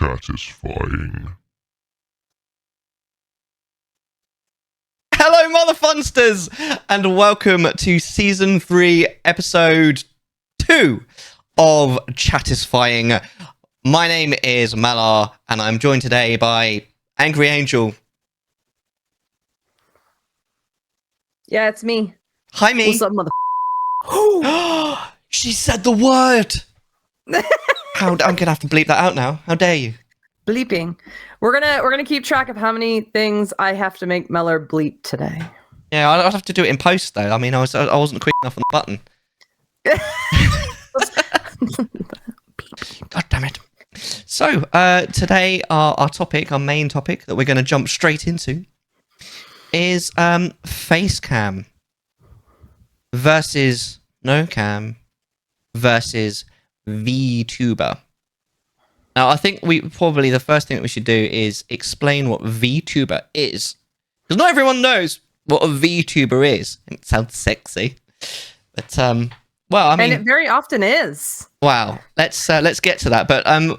Chattisfying. Hello, Mother Funsters, and welcome to Season 3, Episode 2 of Chattisfying. My name is Mellar, and I'm joined today by Angry Angel. Yeah, it's me. Hi, me. What's up, mother? She said the word! I'm gonna have to bleep that out now. How dare you? Bleeping. We're gonna keep track of how many things I have to make Mellar bleep today. Yeah, I'll have to do it in post, though. I mean, I wasn't quick enough on the button. God damn it. So, today our topic, our main topic that we're going to jump straight into is face cam versus no cam versus vTuber. Now, I think the first thing that we should do is explain what vTuber is, because not everyone knows what a vTuber is. It sounds sexy, but well, I mean, and it very often is. Wow, let's get to that. But how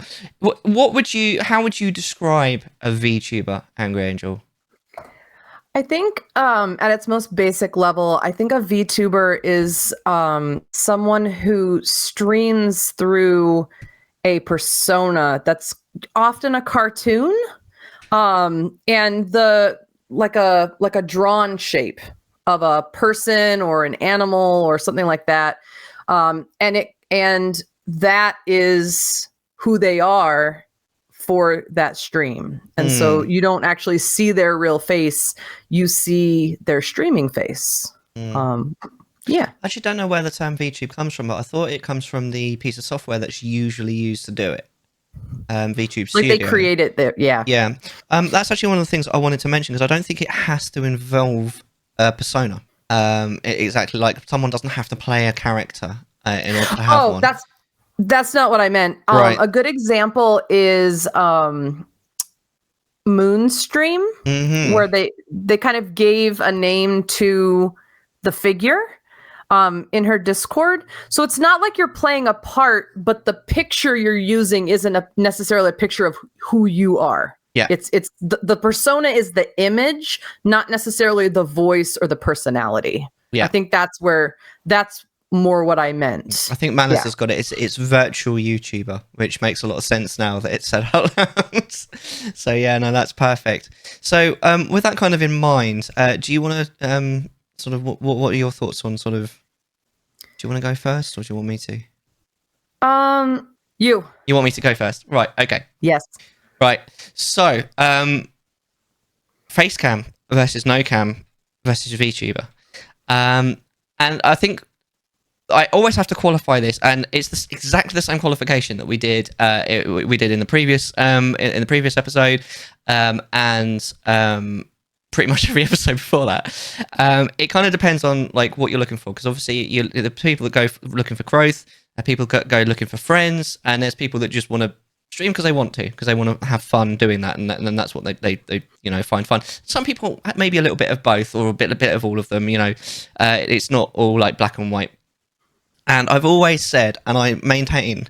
would you describe a VTuber, Angry Angel? I think at its most basic level, I think a VTuber is someone who streams through a persona that's often a cartoon, and like a drawn shape of a person or an animal or something like that, and that is who they are for that stream. And so you don't actually see their real face, you see their streaming face. Yeah. I actually don't know where the term VTube comes from, but I thought it comes from the piece of software that's usually used to do it. vTube Studio. Like they create it there. Yeah. Yeah. That's actually one of the things I wanted to mention, because I don't think it has to involve a persona. Exactly, like someone doesn't have to play a character in order to have one. That's not what I meant. Right. A good example is Moonstream, where they kind of gave a name to the figure in her Discord. So it's not like you're playing a part, but the picture you're using isn't necessarily a picture of who you are. Yeah. It's the persona is the image, not necessarily the voice or the personality. Yeah. I think that's more what I meant. I think Manners has got it. It's virtual YouTuber, which makes a lot of sense now that it's said out loud. So yeah, no, that's perfect. So with that kind of in mind, do you want to sort of what are your thoughts on sort of? Do you want to go first, or do you want me to? You want me to go first? Right. Okay. Yes. Right. So face cam versus no cam versus VTuber, and I think I always have to qualify this, and it's exactly the same qualification that we did in the previous in the previous episode, and pretty much every episode before that. It kind of depends on like what you're looking for, because obviously the people that go looking for growth, people go looking for friends, and there's people that just want to stream because they want to have fun doing that, and then that's what they find fun. Some people maybe a little bit of both, or a bit of all of them. It's not all like black and white. And I've always said, and I maintain,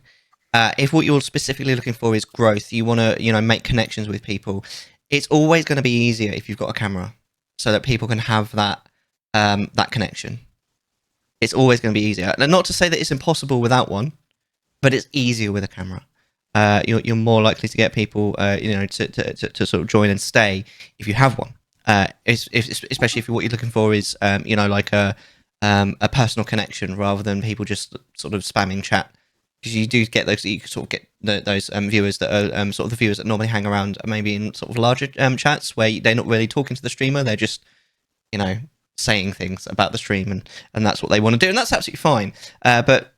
if what you're specifically looking for is growth, you want to, make connections with people, it's always going to be easier if you've got a camera, so that people can have that that connection. It's always going to be easier. And not to say that it's impossible without one, but it's easier with a camera. You're more likely to get people, to sort of join and stay if you have one. Especially if what you're looking for is, like a personal connection rather than people just sort of spamming chat, because you do get those. You sort of get those viewers that are sort of the viewers that normally hang around maybe in sort of larger chats where they're not really talking to the streamer. They're just saying things about the stream, and that's what they want to do, and that's absolutely fine. But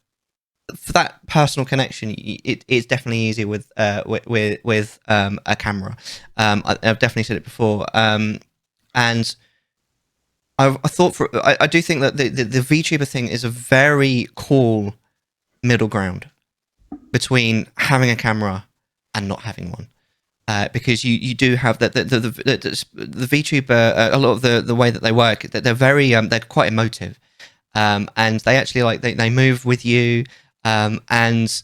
for that personal connection, it is definitely easier with a camera. I've definitely said it before, and I do think that the VTuber thing is a very cool middle ground between having a camera and not having one, because you do have the VTuber, a lot of the way that they work, that they're very they're quite emotive, and they actually they move with you, and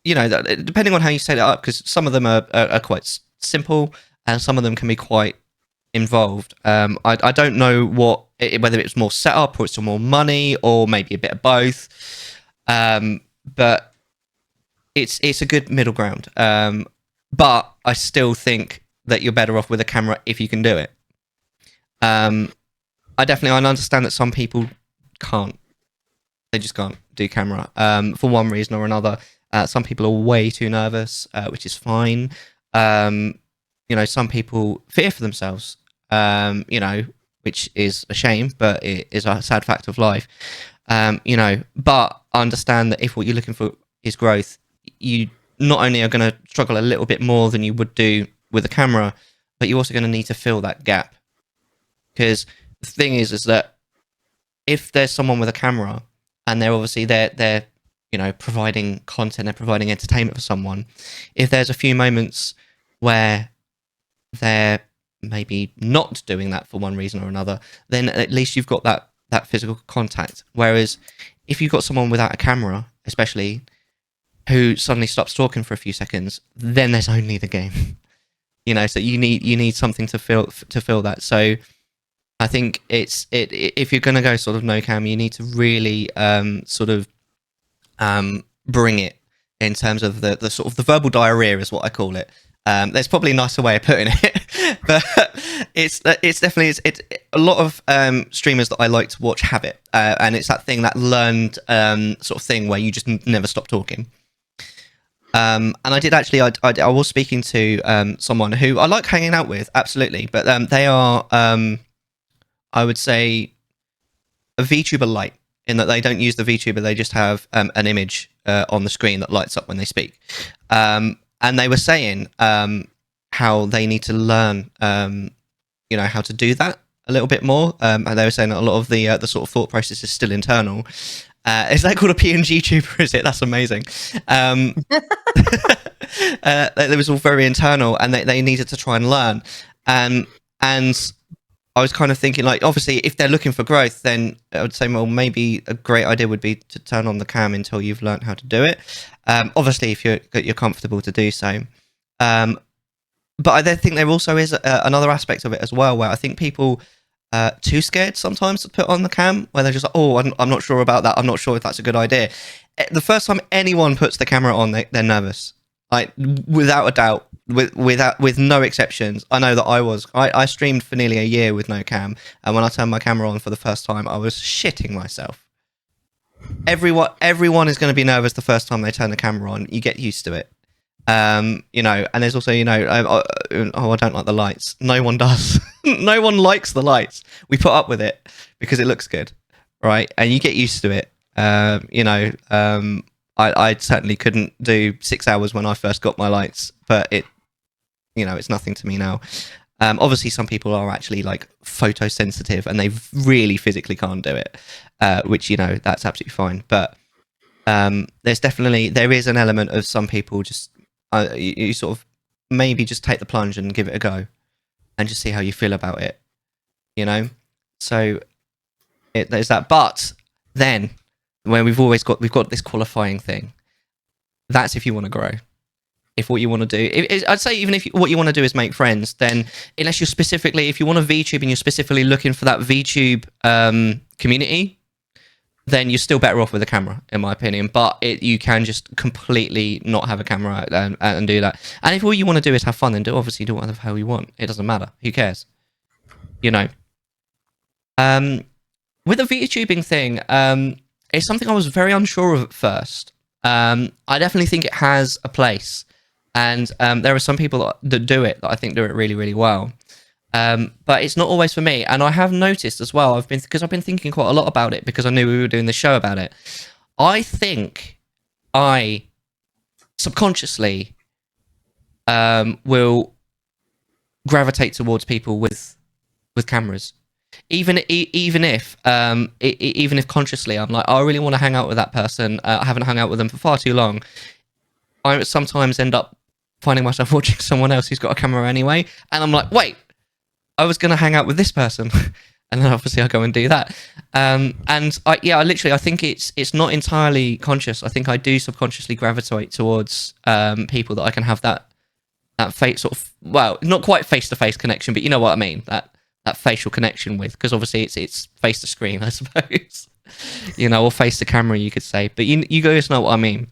depending on how you set it up, because some of them are quite simple and some of them can be quite involved. I don't know whether it's more setup or it's more money or maybe a bit of both. But it's a good middle ground. But I still think that you're better off with a camera if you can do it. I understand that some people can't. They just can't do camera for one reason or another. Some people are way too nervous, which is fine. Some people fear for themselves, which is a shame, but it is a sad fact of life. But I understand that if what you're looking for is growth, you not only are going to struggle a little bit more than you would do with a camera, but you're also going to need to fill that gap. Because the thing is that if there's someone with a camera and they're providing content, they're providing entertainment for someone, if there's a few moments where they're maybe not doing that for one reason or another, then at least you've got that physical contact. Whereas if you've got someone without a camera, especially, who suddenly stops talking for a few seconds, then there's only the game. So you need something to fill that. So I think if you're going to go sort of no cam, you need to really bring it in terms of the sort of the verbal diarrhea is what I call it. There's probably a nicer way of putting it, but it's definitely a lot of streamers that I like to watch have it, and it's that thing, that learned sort of thing where you just never stop talking. And I did actually, I was speaking to someone who I like hanging out with, absolutely, but they are, I would say, a VTuber light, in that they don't use the VTuber, they just have an image on the screen that lights up when they speak. And they were saying how they need to learn, how to do that a little bit more. And they were saying that a lot of the sort of thought process is still internal. Is that called a PNG tuber? Is it? That's amazing. It was all very internal, and they needed to try and learn. And I was kind of thinking, like, obviously, if they're looking for growth, then I would say, well, maybe a great idea would be to turn on the cam until you've learned how to do it. Obviously, if you're comfortable to do so. But I then think there also is another aspect of it as well, where I think people too scared sometimes to put on the cam, where they're just like, oh, I'm not sure about that. I'm not sure if that's a good idea. The first time anyone puts the camera on, they're nervous. Like, without a doubt, with no exceptions. I know that I streamed for nearly a year with no cam, and when I turned my camera on for the first time, I was shitting myself. Everyone is going to be nervous the first time they turn the camera on. You get used to it. And there's also, I don't like the lights. No one does. No one likes the lights. We put up with it because it looks good, right? And you get used to it. I certainly couldn't do 6 hours when I first got my lights, but it's nothing to me now. Obviously, some people are actually like photosensitive and they really physically can't do it, which, that's absolutely fine. But there is an element of some people just, you sort of maybe just take the plunge and give it a go and just see how you feel about it, So there's that. But then, when we've got this qualifying thing, that's if you want to grow. If what you want to do, I'd say even if what you want to do is make friends, then unless you're specifically, if you want to VTube and you're specifically looking for that VTube community, then you're still better off with a camera, in my opinion. But you can just completely not have a camera and do that. And if all you want to do is have fun, then obviously do whatever the hell you want. It doesn't matter. Who cares? With the VTubing thing, it's something I was very unsure of at first. I definitely think it has a place. And there are some people that do it, that I think do it really, really well. But it's not always for me. And I have noticed as well, because I've been thinking quite a lot about it, because I knew we were doing this show about it. I think I subconsciously will gravitate towards people with cameras. Even if consciously I'm like, I really want to hang out with that person. I haven't hung out with them for far too long. I sometimes end up finding myself watching someone else who's got a camera anyway, and I'm like, wait, I was going to hang out with this person, and then obviously I go and do that. And I think it's not entirely conscious. I think I do subconsciously gravitate towards people that I can have that sort of, well, not quite face-to-face connection, but you know what I mean, that facial connection with, because obviously it's face to screen, I suppose, or face to camera, you could say, but you guys know what I mean.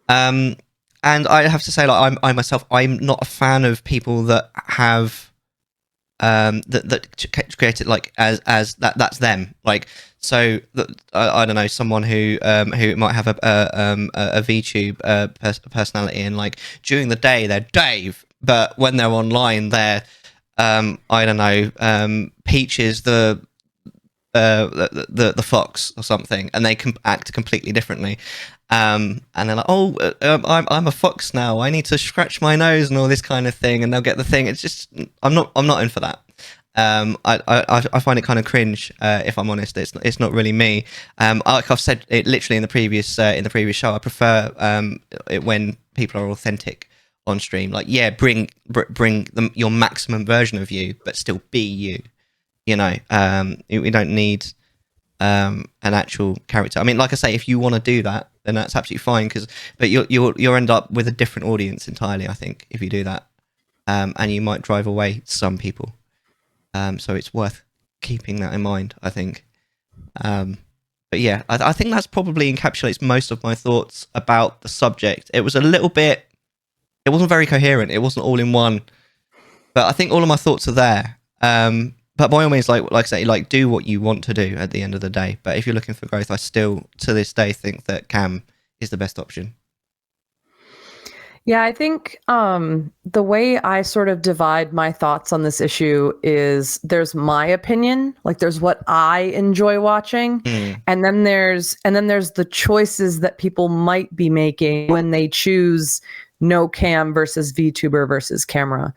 And I have to say, like, I myself, I'm not a fan of people that have that create it like as that's them, like, so I don't know, someone who might have a VTube personality, and like during the day they're Dave, but when they're online they're I don't know, Peaches the fox or something, and they can act completely differently. And they're like, oh, I'm a fox now, I need to scratch my nose and all this kind of thing, and they'll get the thing. It's just, I'm not in for that. I find it kind of cringe, if I'm honest. It's not really me. Like I've said it literally in the previous show, I prefer it when people are authentic on stream. Like, yeah, bring your maximum version of you, but still be you. We don't need an actual character. I mean, like I say, if you want to do that, then that's absolutely fine. But you'll end up with a different audience entirely, I think, if you do that, and you might drive away some people. So it's worth keeping that in mind, I think. But yeah, I think that's probably encapsulates most of my thoughts about the subject. It was a little bit, it wasn't very coherent. It wasn't all in one, but I think all of my thoughts are there. But by all means, like I say, like, do what you want to do at the end of the day. But if you're looking for growth, I still, to this day, think that Cam is the best option. Yeah, I think the way I sort of divide my thoughts on this issue is there's my opinion, like there's what I enjoy watching, and then there's the choices that people might be making when they choose no cam versus VTuber versus camera.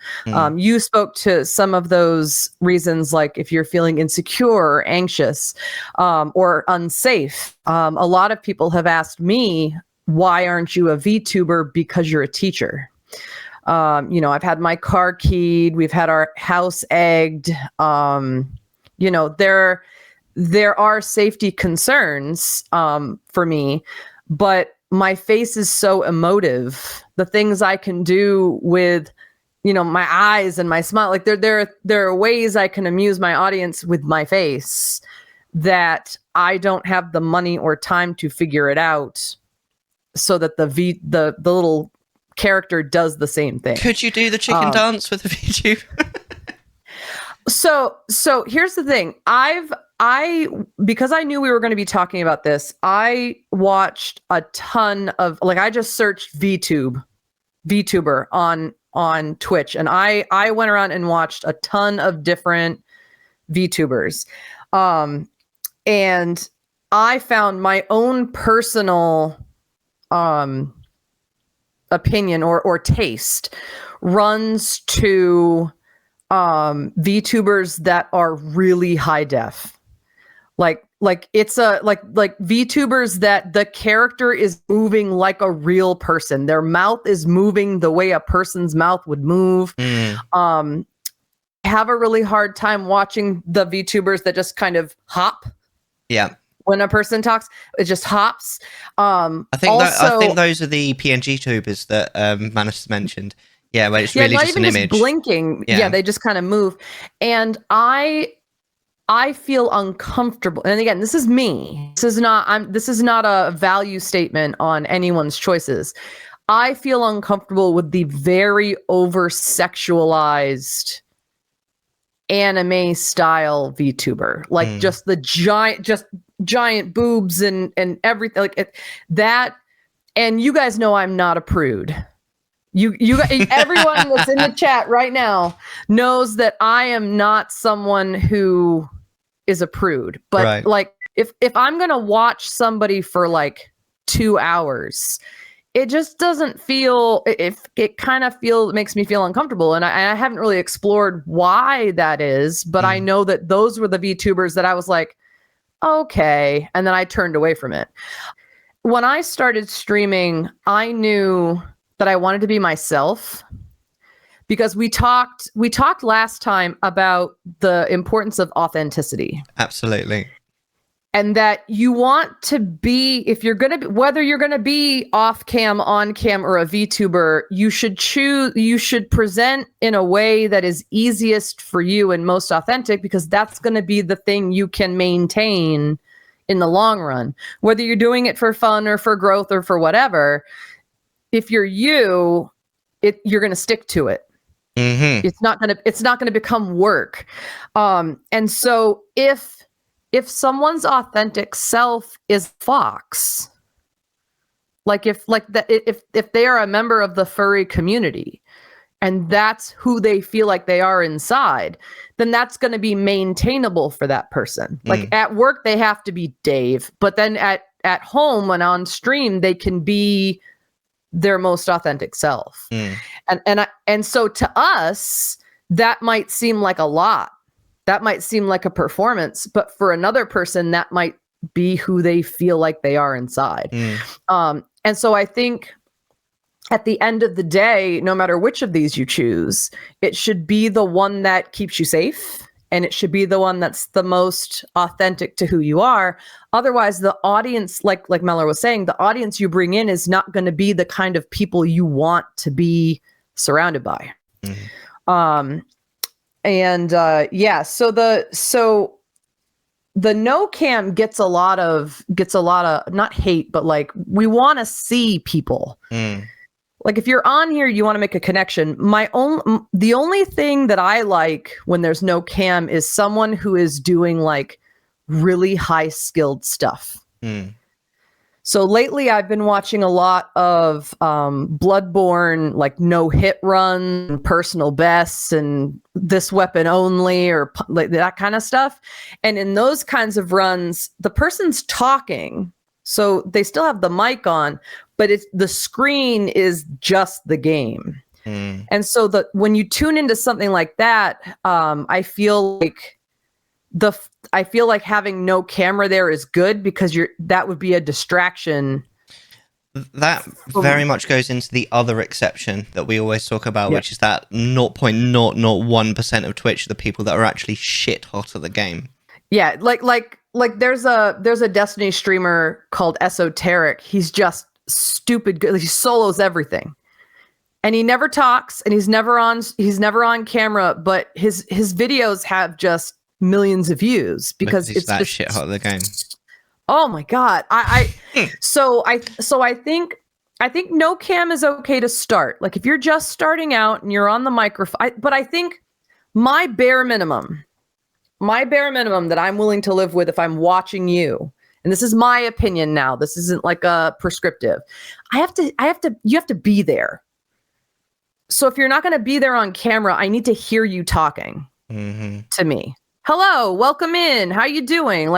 You spoke to some of those reasons, like if you're feeling insecure or anxious or unsafe. A lot of people have asked me, why aren't you a VTuber? Because you're a teacher. I've had my car keyed, we've had our house egged. There are safety concerns for me, but my face is so emotive. The things I can do with, my eyes and my smile, like there are ways I can amuse my audience with my face that I don't have the money or time to figure it out, so that the little character does the same thing. Could you do the chicken dance with the VTube? So here's the thing. Because I knew we were going to be talking about this, I watched a ton of, like, I just searched VTuber on Twitch, and I went around and watched a ton of different VTubers. And I found my own personal opinion or taste runs to VTubers that are really high def. Like it's like VTubers that the character is moving like a real person. Their mouth is moving the way a person's mouth would move. I have a really hard time watching the VTubers that just kind of hop. Yeah. When a person talks, it just hops. I think those are the PNG tubers that Manus mentioned. Yeah, where it's really just an image. Blinking. Yeah, they just kind of move. And I feel uncomfortable. And again, this is me. This is not a value statement on anyone's choices. I feel uncomfortable with the very over-sexualized anime style VTuber. Like just the giant boobs and everything like that. And you guys know I'm not a prude. You everyone that's in the chat right now knows that I am not someone who is a prude. But right. Like if I'm gonna watch somebody for like 2 hours, it just doesn't feel, it makes me feel uncomfortable. And I haven't really explored why that is, but I know that those were the VTubers that I was like, okay. And then I turned away from it. When I started streaming, I knew that I wanted to be myself, because we talked last time about the importance of authenticity. Absolutely. And that you want to be, if you're going to, whether you're going to be off cam, on cam, or a VTuber, you should present in a way that is easiest for you and most authentic, because that's going to be the thing you can maintain in the long run. Whether you're doing it for fun or for growth or for whatever, if you're you're going to stick to it. Mm-hmm. It's not going to become work. And so if someone's authentic self is Fox, if they are a member of the furry community and that's who they feel like they are inside, then that's going to be maintainable for that person. Like at work, they have to be Dave, but then at home and on stream, they can be their most authentic self. And so to us, that might seem like a lot. That might seem like a performance, but for another person, that might be who they feel like they are inside. And so I think at the end of the day, no matter which of these you choose, it should be the one that keeps you safe, and it should be the one that's the most authentic to who you are. Otherwise, the audience, like Mellar was saying, the audience you bring in is not going to be the kind of people you want to be surrounded by. So the no cam gets a lot of not hate, but like, we want to see people. Like if you're on here, you want to make a connection. The only thing that I like when there's no cam is someone who is doing like really high skilled stuff. So lately I've been watching a lot of Bloodborne, like no hit run, personal bests, and this weapon only, or like that kind of stuff. And in those kinds of runs, the person's talking, so they still have the mic on, but the screen is just the game. And so when you tune into something like that, I feel like having no camera there is good, because that would be a distraction. That very much goes into the other exception that we always talk about, which is that 0.001% of Twitch are the people that are actually shit hot at the game. Yeah, like there's a Destiny streamer called Esoteric. He's just stupid good. He solos everything. And he never talks, and he's never on camera, but his videos have just millions of views because it's that shit hot of the game. Oh my god! So I think no cam is okay to start. Like if you're just starting out and you're on the microphone, but I think my bare minimum that I'm willing to live with if I'm watching you, and this is my opinion now. This isn't like a prescriptive. You have to be there. So if you're not going to be there on camera, I need to hear you talking to me. Hello, welcome in. How you doing?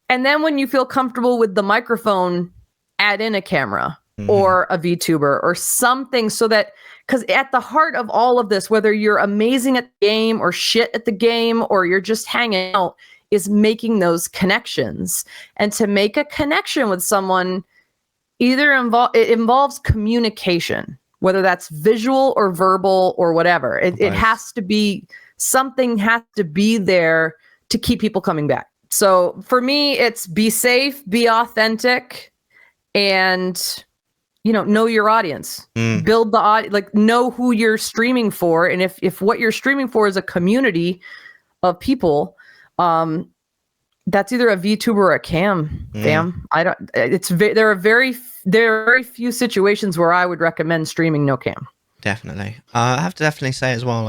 And then when you feel comfortable with the microphone, add in a camera or a VTuber or something, so that, because at the heart of all of this, whether you're amazing at the game or shit at the game, or you're just hanging out, is making those connections. And to make a connection with someone, it involves communication, whether that's visual or verbal or whatever. It has to be, something has to be there to keep people coming back. So for me, it's be safe, be authentic, and know your audience. Build the audience, know who you're streaming for, and if what you're streaming for is a community of people, that's either a VTuber or a cam. Fam, there are very few situations where I would recommend streaming no cam. Definitely, I have to definitely say as well,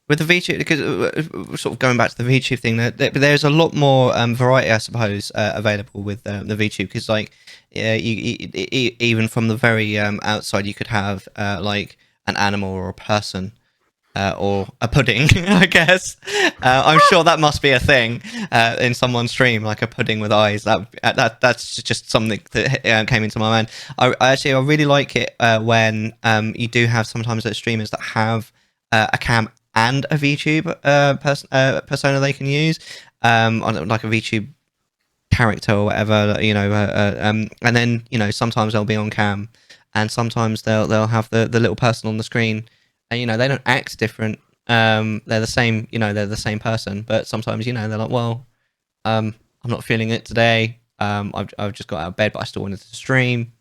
with the VTube, because sort of going back to the VTube thing, there's a lot more variety, I suppose, available with the VTube, because even from the very outside, you could have an animal or a person or a pudding, I guess. I'm sure that must be a thing in someone's stream, like a pudding with eyes. That's just something that came into my mind. I really like it when you do have sometimes those streamers that have a cam and a VTube persona they can use, like a VTube character or whatever, and then sometimes they'll be on cam, and sometimes they'll have the little person on the screen, and they don't act different. They're the same, they're the same person, but sometimes they're like, well, I'm not feeling it today. I've just got out of bed, but I still wanted to stream.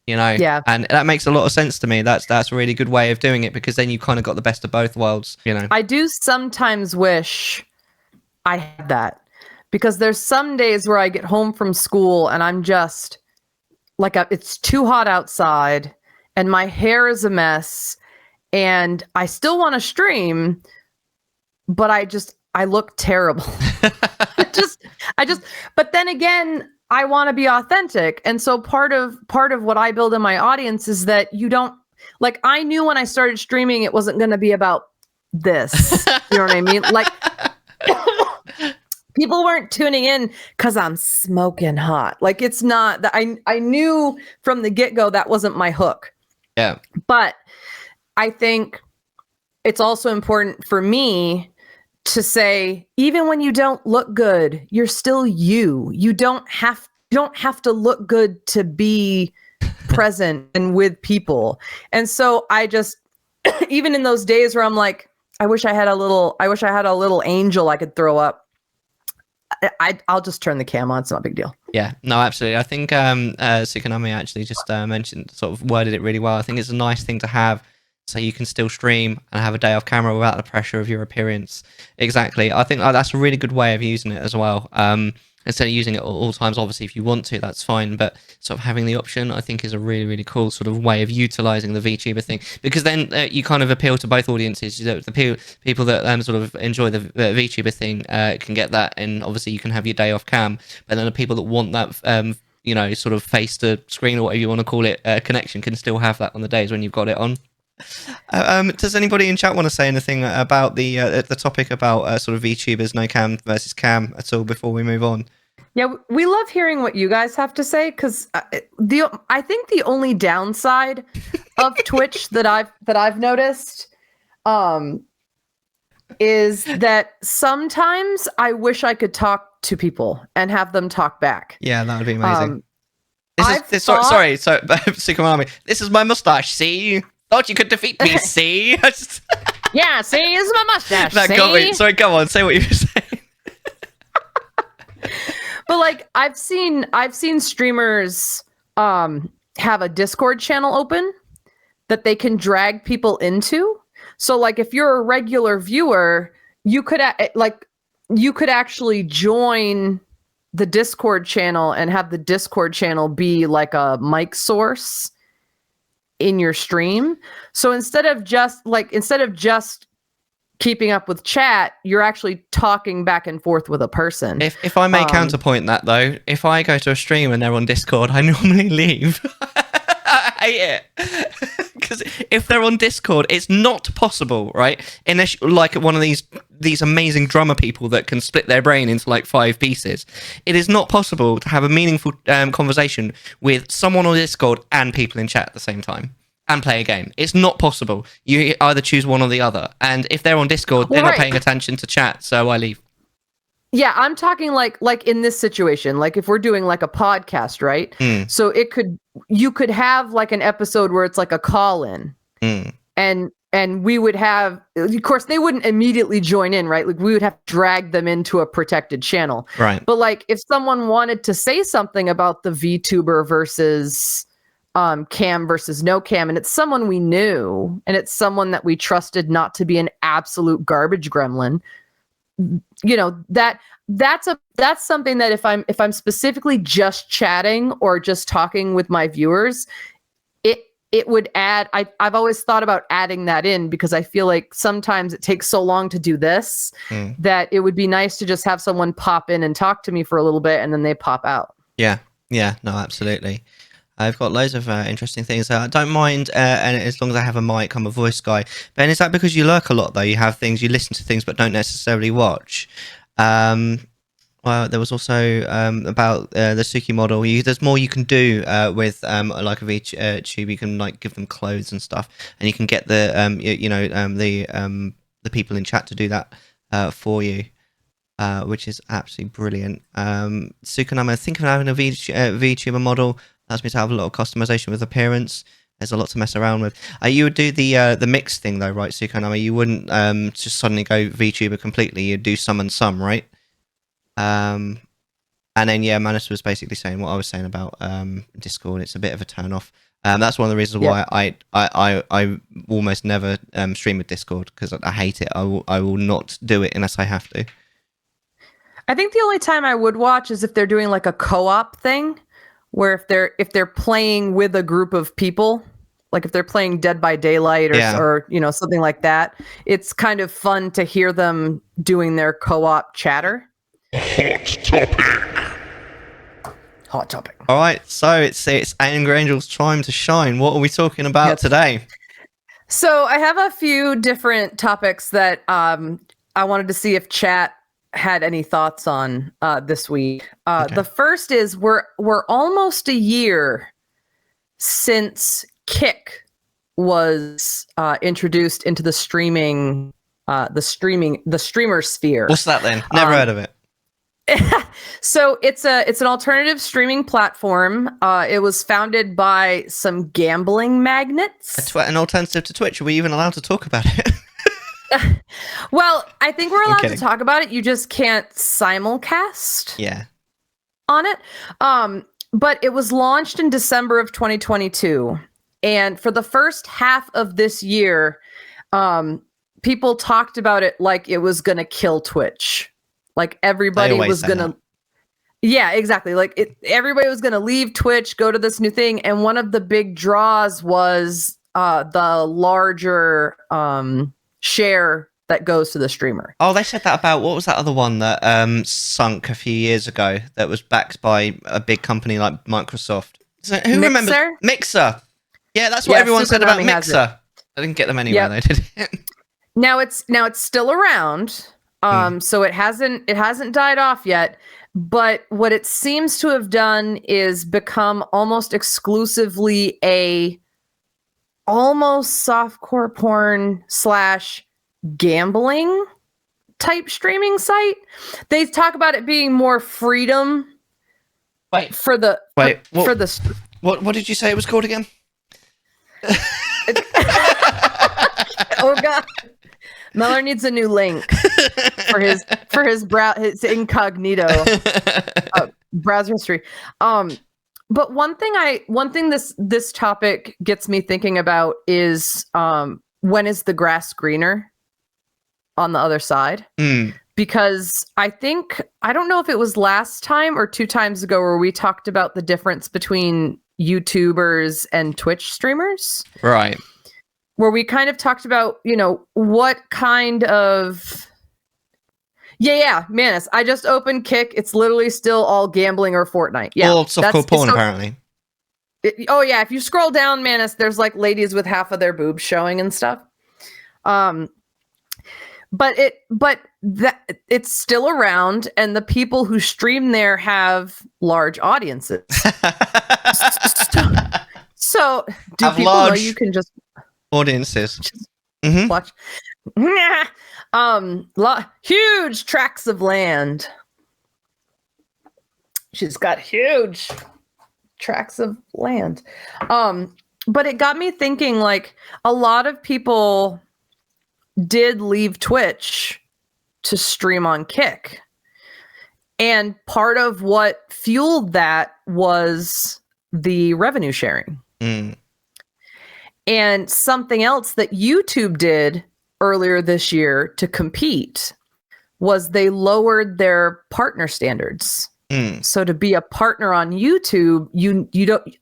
Yeah. And that makes a lot of sense to me. That's a really good way of doing it, because then you kind of got the best of both worlds. I do sometimes wish I had that, because there's some days where I get home from school and I'm just like, it's too hot outside and my hair is a mess and I still want to stream, but I look terrible. But then again, I want to be authentic. And so part of what I build in my audience is that you don't, like, I knew when I started streaming, it wasn't going to be about this. You know what I mean? Like, people weren't tuning in because I'm smoking hot. Like, it's not that I knew from the get-go that wasn't my hook. Yeah. But I think it's also important for me to say, even when you don't look good, you're still you. You don't have to look good to be present and with people. And so I just, even in those days where I'm like, I wish I had a little angel I could throw up, I'll just turn the cam on. It's not a big deal. Yeah, no, absolutely. I think Tsukunami actually just mentioned, sort of worded it really well. I think it's a nice thing to have, so you can still stream and have a day off camera without the pressure of your appearance. Exactly. I think that's a really good way of using it as well. Instead of using it all times, obviously, if you want to, that's fine. But sort of having the option, I think, is a really, really cool sort of way of utilizing the VTuber thing. Because then you kind of appeal to both audiences. The people that sort of enjoy the VTuber thing can get that, and obviously you can have your day off cam. But then the people that want that, sort of face to screen, or whatever you want to call it, connection, can still have that on the days when you've got it on. Does anybody in chat want to say anything about the topic about sort of VTubers, no cam versus cam at all before we move on? Yeah, we love hearing what you guys have to say, because I think the only downside of Twitch that I've noticed is that sometimes I wish I could talk to people and have them talk back. Yeah, that would be amazing. Sorry, Tsukunami. This is my mustache. See. Thought you could defeat me, see? Yeah, see, this is my mustache. That got me. Sorry, go on, say what you were saying. But like, I've seen streamers have a Discord channel open that they can drag people into. So like, if you're a regular viewer, you could actually join the Discord channel and have the Discord channel be like a mic source in your stream. So instead of just keeping up with chat, you're actually talking back and forth with a person. If I may counterpoint that though, if I go to a stream and they're on Discord, I normally leave. I hate it. Because if they're on Discord, it's not possible, right? Unless you're like one of these amazing drummer people that can split their brain into like 5 pieces. It is not possible to have a meaningful conversation with someone on Discord and people in chat at the same time and play a game. It's not possible. You either choose one or the other. And if they're on Discord, they're not paying attention to chat, so I leave. Yeah, I'm talking like in this situation, like if we're doing like a podcast, right? So you could have like an episode where it's like a call-in, and we would have, of course, they wouldn't immediately join in, right? Like we would have to drag them into a protected channel, right? But like if someone wanted to say something about the VTuber versus cam versus no cam, and it's someone we knew, and it's someone that we trusted not to be an absolute garbage gremlin, that's something that if I'm specifically just chatting or just talking with my viewers, it would add. I've always thought about adding that in, because I feel like sometimes it takes so long to do this that it would be nice to just have someone pop in and talk to me for a little bit and then they pop out. Yeah, no, absolutely. I've got loads of interesting things. I don't mind, and as long as I have a mic, I'm a voice guy. Ben, is that because you lurk a lot, though? You have things, you listen to things, but don't necessarily watch? Well, there was also about the Suki model. There's more you can do with like a VTube. You can like give them clothes and stuff, and you can get the the people in chat to do that for you. Which is absolutely brilliant. Sukanama, think of having a VTuber model. allows me to have a lot of customization with appearance. There's a lot to mess around with. You would do the mix thing though, right, Sukanami? You wouldn't just suddenly go VTuber completely. You'd do some and some, right? And then yeah, Manus was basically saying what I was saying about Discord. It's a bit of a turn off. That's one of the reasons why I almost never stream with Discord, because I hate it. I will not do it unless I have to. I think the only time I would watch is if they're doing like a co-op thing, where if they're playing with a group of people, like if they're playing Dead by Daylight or you know, something like that. It's kind of fun to hear them doing their co-op chatter. Hot topic. All right, so it's Anger Angel's time to shine. What are we talking about today? So I have a few different topics that I wanted to see if chat had any thoughts on this week. Okay. The first is we're almost a year since Kick was introduced into the streamer sphere. What's that then? Never heard of it. So it's an alternative streaming platform. It was founded by some gambling magnates. An alternative to Twitch. Are we even allowed to talk about it? Well, I think we're allowed to talk about it. You just can't simulcast on it. But it was launched in December of 2022. And for the first half of this year, people talked about it like it was going to kill Twitch. Like everybody was going to... Yeah, exactly. Like everybody was going to leave Twitch, go to this new thing. And one of the big draws was the larger... share that goes to the streamer. Oh, they said that about, what was that other one that sunk a few years ago that was backed by a big company like Microsoft? Who remembers? Mixer. Yeah, that's what everyone said about Mixer. I didn't get them anywhere though, did it? Now it's still around. So it hasn't died off yet. But what it seems to have done is become almost exclusively a almost softcore porn / gambling type streaming site. They talk about it being more freedom. What did you say it was called again? Oh god, Mellar needs a new link for his his incognito browser history. But one thing this topic gets me thinking about is when is the grass greener on the other side? Because I don't know if it was last time or 2 times ago where we talked about the difference between YouTubers and Twitch streamers. Right. Where we kind of talked about, you know, what kind of... Yeah, Manus, I just opened Kick. It's literally still all gambling or Fortnite. Yeah, all softcore porn, apparently. If you scroll down, Manus, there's like ladies with half of their boobs showing and stuff. But it's still around, and the people who stream there have large audiences. So do people know you can just audiences watch? Huge tracts of land. She's got huge tracts of land. But it got me thinking, like, a lot of people did leave Twitch to stream on Kick. And part of what fueled that was the revenue sharing. And something else that YouTube did earlier this year to compete was they lowered their partner standards. So to be a partner on YouTube,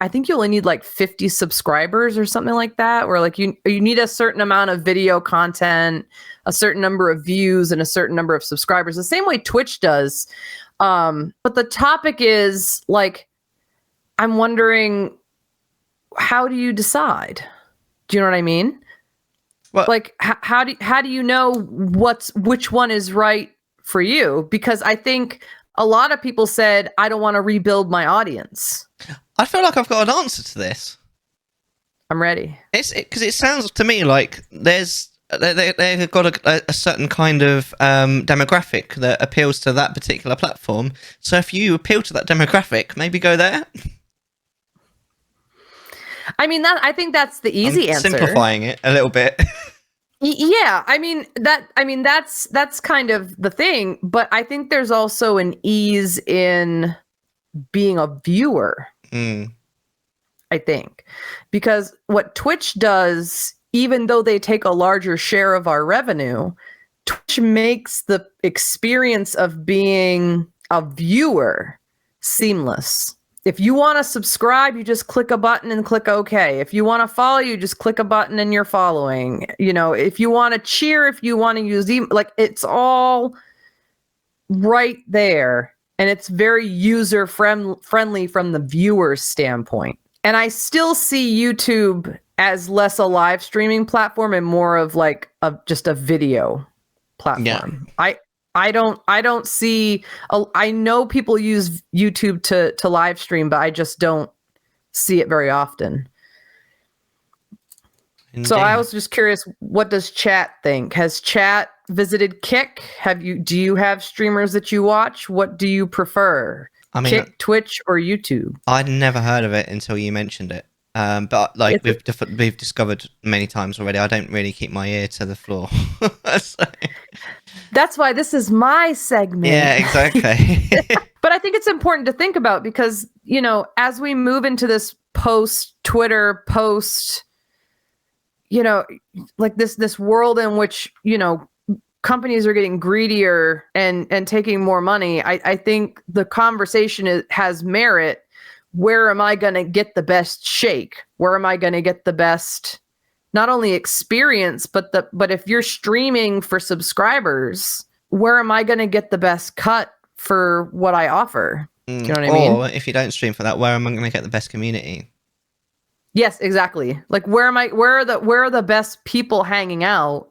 I think you only need like 50 subscribers or something like that, or like you need a certain amount of video content, a certain number of views, and a certain number of subscribers, the same way Twitch does. But the topic is, like, I'm wondering, how do you decide? Do you know what I mean? Well, like, how do you know which one is right for you? Because I think a lot of people said, I don't want to rebuild my audience. I feel like I've got an answer to this. I'm ready. Because it sounds to me like they've got a certain kind of demographic that appeals to that particular platform. So if you appeal to that demographic, maybe go there. I mean, I think that's the easy answer. Simplifying it a little bit. Yeah, that's kind of the thing, but I think there's also an ease in being a viewer. I think, because what Twitch does, even though they take a larger share of our revenue, Twitch makes the experience of being a viewer seamless. If you want to subscribe, you just click a button and click OK. If you want to follow, you just click a button and you're following. You know, if you want to cheer, if you want to use like, it's all right there. And it's very user friendly from the viewer's standpoint. And I still see YouTube as less a live streaming platform and more of like just a video platform. Yeah. I don't see. I know people use YouTube to live stream, but I just don't see it very often. Indeed. So I was just curious, what does chat think? Has chat visited Kick? Do you have streamers that you watch? What do you prefer? I mean, Kick, Twitch, or YouTube? I'd never heard of it until you mentioned it. But like we've discovered many times already, I don't really keep my ear to the floor. So. That's why this is my segment. Yeah, exactly. But I think it's important to think about because, you know, as we move into this post-Twitter, you know, like this world in which, you know, companies are getting greedier and taking more money, I think the conversation has merit. Where am I going to get the best shake? Where am I going to get the best, not only experience, but if you're streaming for subscribers, where am I going to get the best cut for what I offer? Do you know what I mean? Or if you don't stream for that, where am I going to get the best community? Yes, exactly. Like where are the best people hanging out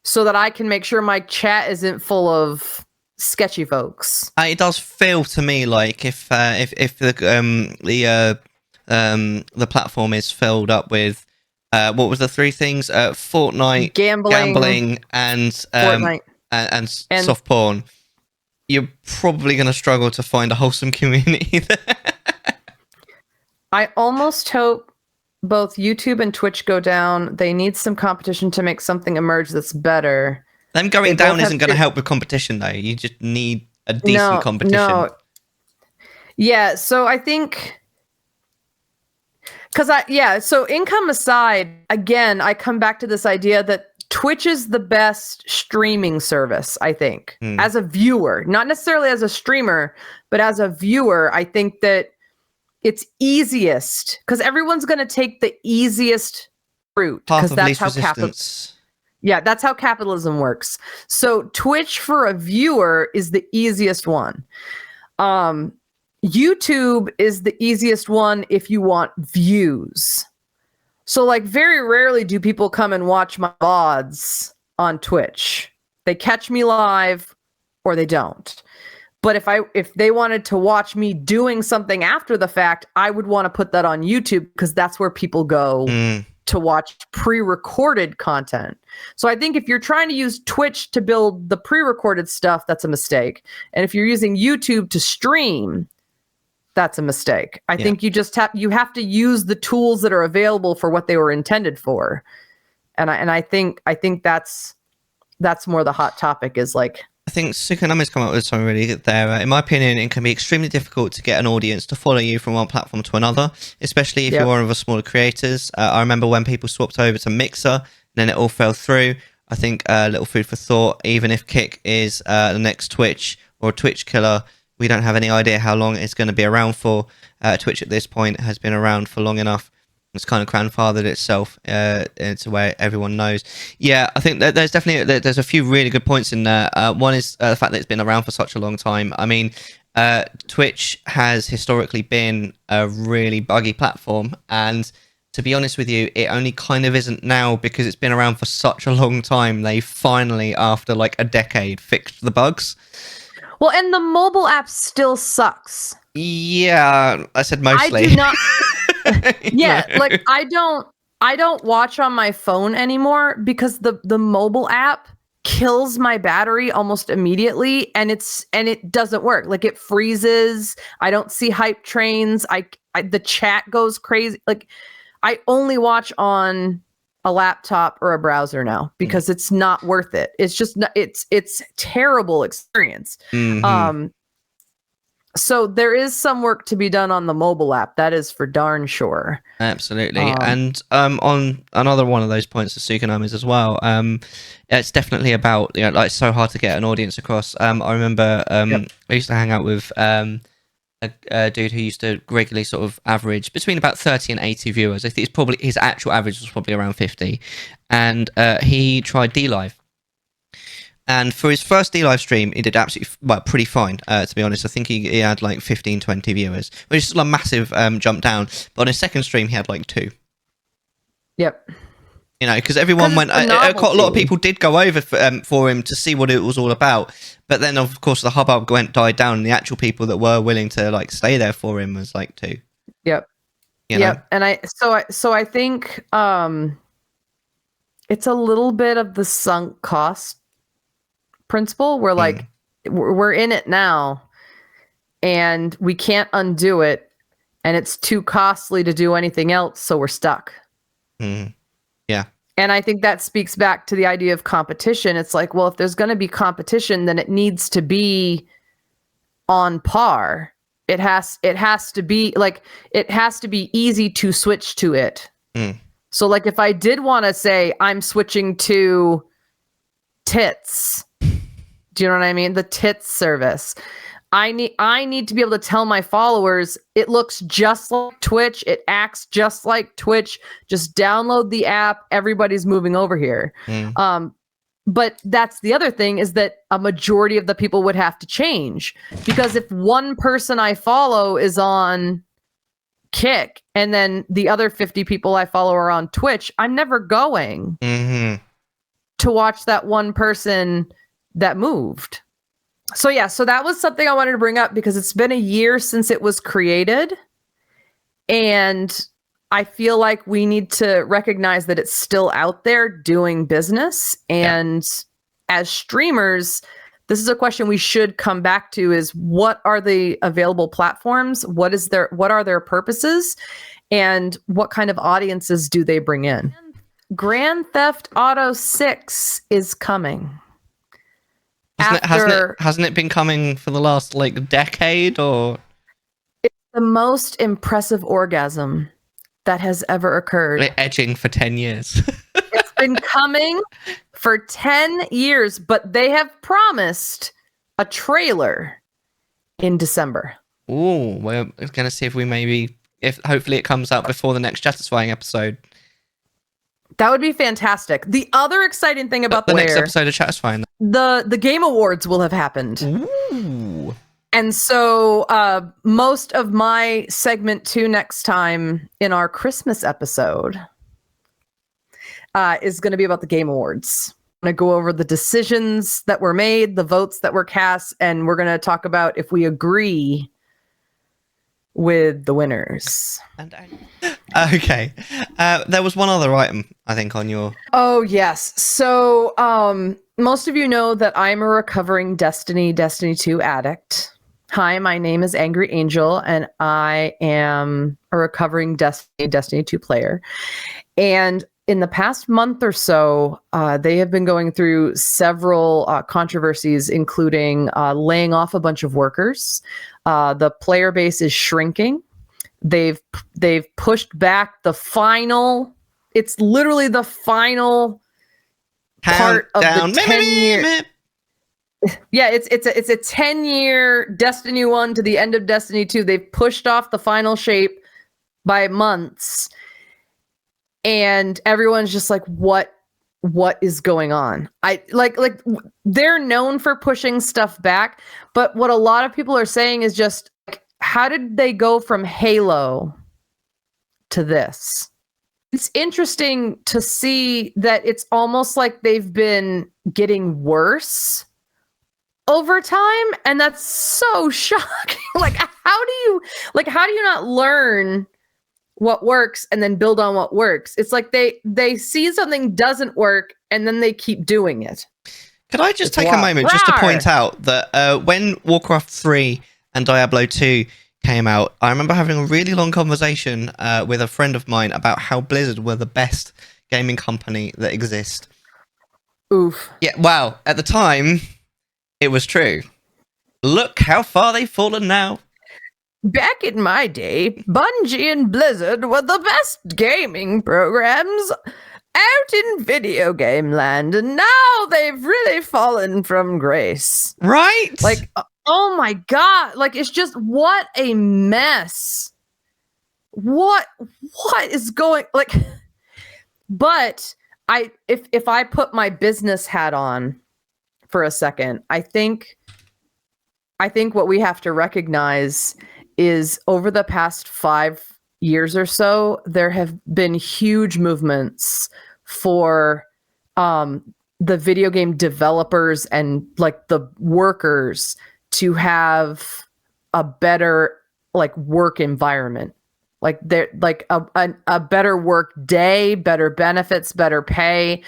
so that I can make sure my chat isn't full of sketchy folks. It does feel to me like if the platform is filled up with what was the three things? Fortnite, gambling, and soft porn. You're probably going to struggle to find a wholesome community there. I almost hope both YouTube and Twitch go down. They need some competition to make something emerge that's better. Them going down isn't going to help with competition, though. You just need a decent competition. No. Yeah, so I think... so income aside, again, I come back to this idea that Twitch is the best streaming service, I think. As a viewer, not necessarily as a streamer, but as a viewer, I think that it's easiest because everyone's going to take the easiest route because that's how that's how capitalism works. So Twitch for a viewer is the easiest one. YouTube is the easiest one if you want views. So like very rarely do people come and watch my VODs on Twitch. They catch me live or they don't. But if they wanted to watch me doing something after the fact, I would want to put that on YouTube because that's where people go to watch pre-recorded content. So I think if you're trying to use Twitch to build the pre-recorded stuff, that's a mistake. And if you're using YouTube to stream, that's a mistake. I think you just have to use the tools that are available for what they were intended for. And I think that's more the hot topic is like, I think Sukanami's come up with something really good there. In my opinion, it can be extremely difficult to get an audience to follow you from one platform to another, especially if you're one of the smaller creators. I remember when people swapped over to Mixer, then it all fell through. I think a little food for thought, even if Kick is the next Twitch or Twitch killer, we don't have any idea how long it's going to be around for. Twitch at this point has been around for long enough. It's kind of grandfathered itself into where everyone knows. Yeah, I think that there's a few really good points in there. One is the fact that it's been around for such a long time. I mean, Twitch has historically been a really buggy platform, and to be honest with you, it only kind of isn't now because it's been around for such a long time. They finally, after like a decade, fixed the bugs. Well, and the mobile app still sucks. Yeah, I said mostly. I do not. Like I don't watch on my phone anymore because the mobile app kills my battery almost immediately, and it doesn't work. Like it freezes. I don't see hype trains. The chat goes crazy. Like I only watch on a laptop or a browser now because it's not worth it. It's just not, it's terrible experience. So there is some work to be done on the mobile app. That is for darn sure. Absolutely. And on another one of those points of Tsukunomi's as well, it's definitely about, you know, like, it's so hard to get an audience across. I remember I used to hang out with a dude who used to regularly sort of average between about 30 and 80 viewers. I think it's probably, his actual average was probably around 50. And he tried DLive. And for his first DLive stream, he did absolutely, well, pretty fine, to be honest. I think he had like 15, 20 viewers, which is still a massive jump down. But on his second stream, he had like 2. Yep. You know, because everyone went, a lot of people did go over for him to see what it was all about. But then, of course, the hubbub died down, and the actual people that were willing to like stay there for him was like 2. Yep. You know? Yep. And I think it's a little bit of the sunk cost principle. We're like, we're in it now, and we can't undo it, and it's too costly to do anything else, so we're stuck. Yeah. And I think that speaks back to the idea of competition. It's like, well, if there's going to be competition, then it needs to be on par. It has to be like, it has to be easy to switch to it. So like, if I did want to say I'm switching to tits, do you know what I mean? The tits service. I need to be able to tell my followers it looks just like Twitch. It acts just like Twitch. Just download the app. Everybody's moving over here. But that's the other thing, is that a majority of the people would have to change, because if one person I follow is on Kick and then the other 50 people I follow are on Twitch, I'm never going to watch that one person that moved. So yeah, so that was something I wanted to bring up, because it's been a year since it was created, and I feel like we need to recognize that it's still out there doing business. And as streamers, this is a question we should come back to, is what are the available platforms? What are their purposes? And what kind of audiences do they bring in? Grand Theft Auto 6 is coming. Hasn't it been coming for the last like decade? Or it's the most impressive orgasm that has ever occurred. Edging for 10 years. It's been coming for 10 years, but they have promised a trailer in December. Oh, we're going to see if hopefully it comes out before the next Chattisfying episode. That would be fantastic. The other exciting thing about the next episode of Chattisfying, the Game Awards will have happened. Ooh. And so most of my segment 2 next time in our Christmas episode is going to be about the Game Awards. I'm going to go over the decisions that were made, the votes that were cast, and we're going to talk about if we agree with the winners. Okay. There was one other item, I think, on your... Oh, yes. So most of you know that I'm a recovering Destiny 2 addict. Hi, my name is Angry Angel, and I am a recovering Destiny 2 player. And in the past month or so, they have been going through several controversies, including laying off a bunch of workers. The player base is shrinking. They've pushed back the final. It's literally the final part of the 10-year. Yeah, it's a 10-year Destiny 1 to the end of Destiny 2. They've pushed off the final shape by months. And everyone's just like, what is going on? I like they're known for pushing stuff back, but what a lot of people are saying is just like, how did they go from Halo to this? It's interesting to see that it's almost like they've been getting worse over time, and that's so shocking. Like how do you not learn what works and then build on what works? It's like they see something doesn't work and then they keep doing it. Could I just take a moment just to point out that when Warcraft 3 and Diablo 2 came out, I remember having a really long conversation with a friend of mine about how Blizzard were the best gaming company that exists. Oof. Yeah, well, at the time, it was true. Look how far they've fallen now. Back in my day, Bungie and Blizzard were the best gaming programs out in video game land, and now they've really fallen from grace. Right? Like, oh my god, like, it's just, what a mess. What is going, like, but if I put my business hat on for a second, I think what we have to recognize is over the past 5 years or so, there have been huge movements for the video game developers and like the workers to have a better like work environment. Like they're like a better work day, better benefits, better pay.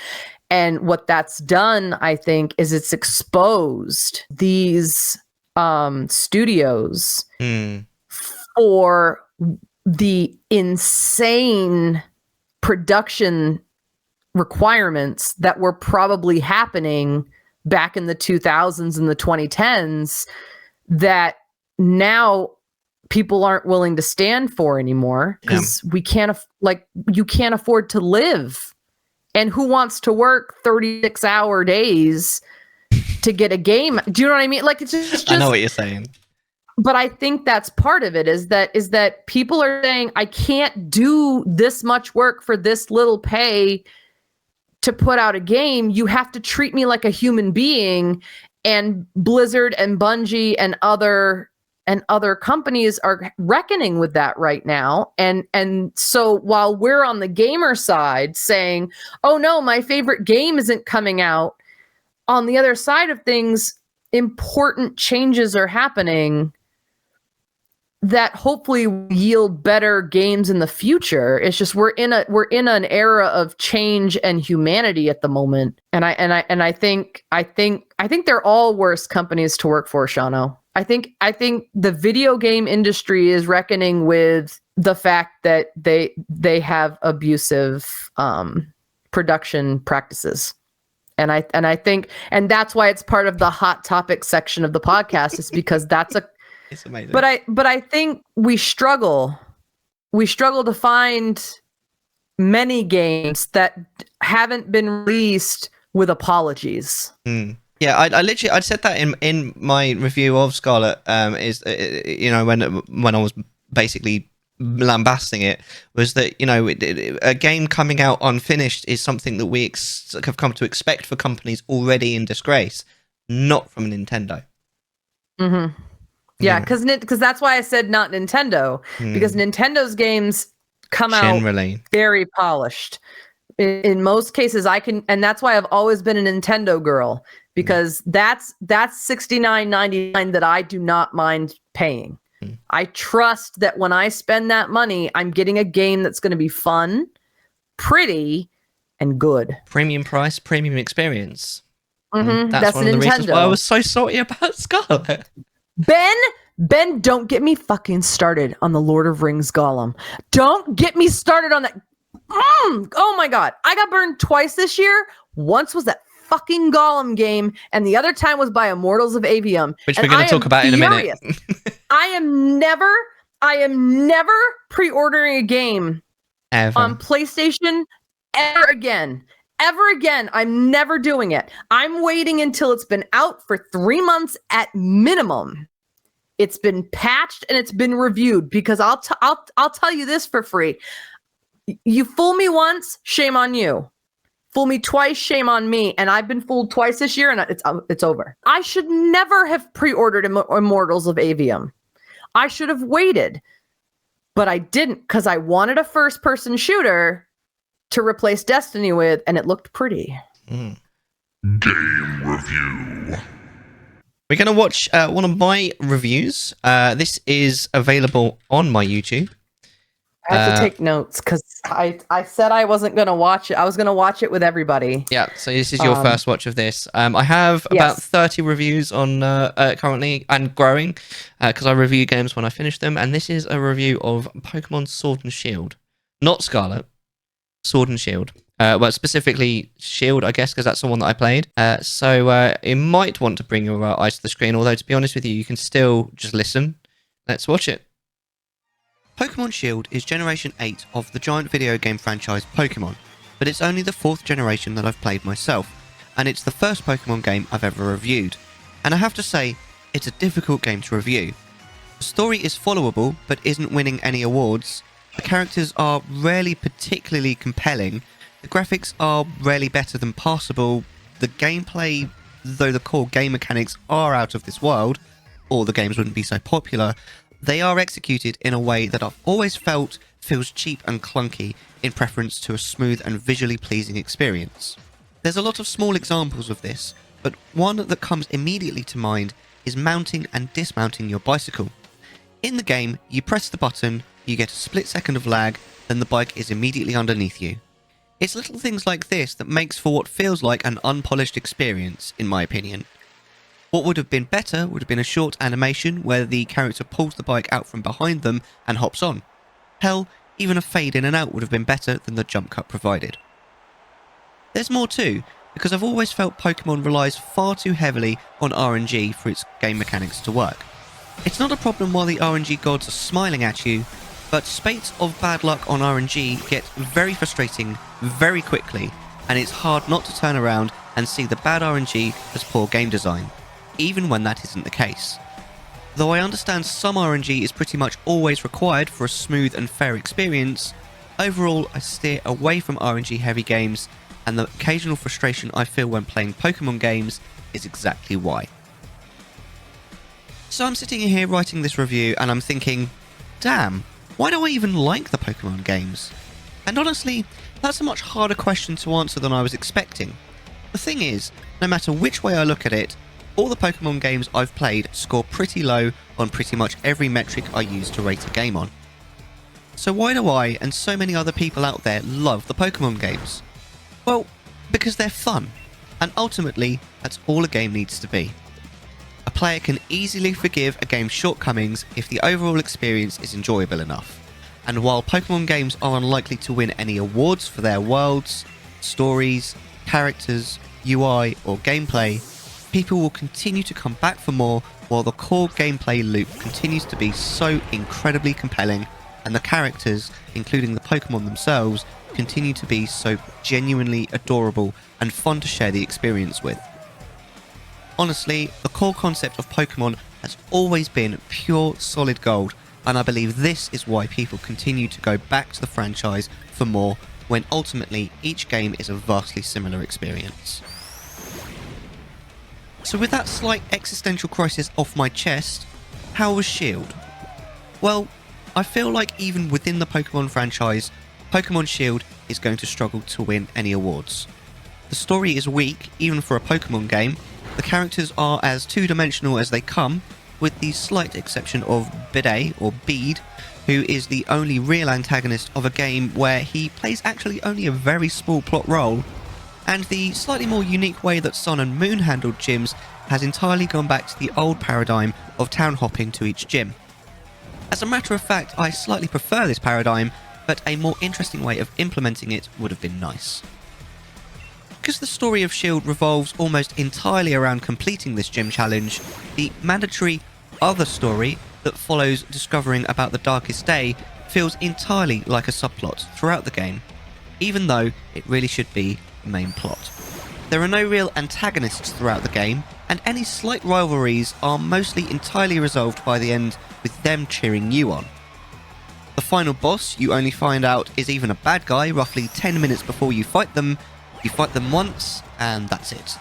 And what that's done, I think, is it's exposed these studios for the insane production requirements that were probably happening back in the 2000s and the 2010s that now people aren't willing to stand for anymore because we can't you can't afford to live. And who wants to work 36-hour days to get a game? Do you know what I mean? Like, it's just I know what you're saying. But I think that's part of it is that people are saying, I can't do this much work for this little pay to put out a game. You have to treat me like a human being. And Blizzard and Bungie and other companies are reckoning with that right now. And so while we're on the gamer side saying, oh no, my favorite game isn't coming out, on the other side of things, important changes are happening that hopefully yield better games in the future. It's just we're in an era of change and humanity at the moment. And I think they're all worse companies to work for, Shano. I think the video game industry is reckoning with the fact that they have abusive production practices. And I think that's why it's part of the hot topic section of the podcast, is because that's it's amazing. But I think we struggle to find many games that haven't been released with apologies. Yeah, I said that in my review of Scarlet. Is when I was basically lambasting it, was that a game coming out unfinished is something that we have come to expect for companies already in disgrace, not from Nintendo. Mm-hmm. Yeah, because that's why I said not Nintendo, because Nintendo's games come generally out very polished. In most cases, and that's why I've always been a Nintendo girl, because that's $69.99 that I do not mind paying. I trust that when I spend that money, I'm getting a game that's going to be fun, pretty, and good. Premium price, premium experience. Mm-hmm. That's one of the reasons why I was so salty about Scarlet. Ben, don't get me fucking started on the Lord of Rings Gollum. Don't get me started on that. Oh my God. I got burned twice this year. Once was that fucking Gollum game, and the other time was by Immortals of Avium. Which we're going to talk about in a minute. I am never pre-ordering a game ever on PlayStation ever again. Ever again. I'm never doing it. I'm waiting until it's been out for 3 months at minimum. It's been patched and it's been reviewed, because I'll tell you this for free. You fool me once, shame on you. Fool me twice, shame on me. And I've been fooled twice this year, and it's over. I should never have pre-ordered Immortals of Avium. I should have waited, but I didn't, because I wanted a first-person shooter to replace Destiny with, and it looked pretty. Game review. We're going to watch one of my reviews. This is available on my YouTube. I have to take notes because I said I wasn't going to watch it. I was going to watch it with everybody. Yeah, so this is your first watch of this. I have about 30 reviews on currently and growing because I review games when I finish them. And this is a review of Pokemon Sword and Shield. Not Scarlet, Sword and Shield. Well, specifically Shield, I guess, because that's the one that I played. So you might want to bring your eyes to the screen, although to be honest with you, you can still just listen. Let's watch it. Pokemon Shield is Generation 8 of the giant video game franchise Pokemon, but it's only the 4th generation that I've played myself, and it's the first Pokemon game I've ever reviewed. And I have to say, it's a difficult game to review. The story is followable, but isn't winning any awards. The characters are rarely particularly compelling. The graphics are rarely better than passable. The gameplay, though the core game mechanics are out of this world, or the games wouldn't be so popular, they are executed in a way that I've always felt feels cheap and clunky in preference to a smooth and visually pleasing experience. There's a lot of small examples of this, but one that comes immediately to mind is mounting and dismounting your bicycle. In the game, you press the button, you get a split second of lag, then the bike is immediately underneath you. It's little things like this that makes for what feels like an unpolished experience, in my opinion. What would have been better would have been a short animation where the character pulls the bike out from behind them and hops on. Hell, even a fade in and out would have been better than the jump cut provided. There's more too, because I've always felt Pokemon relies far too heavily on RNG for its game mechanics to work. It's not a problem while the RNG gods are smiling at you, but spates of bad luck on RNG get very frustrating very quickly, and it's hard not to turn around and see the bad RNG as poor game design, even when that isn't the case. Though I understand some RNG is pretty much always required for a smooth and fair experience, overall I steer away from RNG heavy games, and the occasional frustration I feel when playing Pokemon games is exactly why. So I'm sitting here writing this review and I'm thinking, damn, why do I even like the Pokemon games? And honestly, that's a much harder question to answer than I was expecting. The thing is, no matter which way I look at it, all the Pokemon games I've played score pretty low on pretty much every metric I use to rate a game on. So why do I, and so many other people out there, love the Pokemon games? Well, because they're fun, and ultimately, that's all a game needs to be. A player can easily forgive a game's shortcomings if the overall experience is enjoyable enough. And while Pokemon games are unlikely to win any awards for their worlds, stories, characters, UI, or gameplay, people will continue to come back for more while the core gameplay loop continues to be so incredibly compelling and the characters, including the Pokemon themselves, continue to be so genuinely adorable and fun to share the experience with. Honestly, the core concept of Pokemon has always been pure solid gold, and I believe this is why people continue to go back to the franchise for more when ultimately each game is a vastly similar experience. So with that slight existential crisis off my chest, how was Shield? Well, I feel like even within the Pokemon franchise, Pokemon Shield is going to struggle to win any awards. The story is weak, even for a Pokemon game. The characters are as two-dimensional as they come, with the slight exception of Bede, or Bede, who is the only real antagonist of a game where he plays actually only a very small plot role, and the slightly more unique way that Sun and Moon handled gyms has entirely gone back to the old paradigm of town hopping to each gym. As a matter of fact, I slightly prefer this paradigm, but a more interesting way of implementing it would have been nice. Because the story of Shield revolves almost entirely around completing this gym challenge, the mandatory other story that follows discovering about the Darkest Day feels entirely like a subplot throughout the game, even though it really should be the main plot. There are no real antagonists throughout the game, and any slight rivalries are mostly entirely resolved by the end with them cheering you on. The final boss you only find out is even a bad guy roughly 10 minutes before you fight them once, and that's it.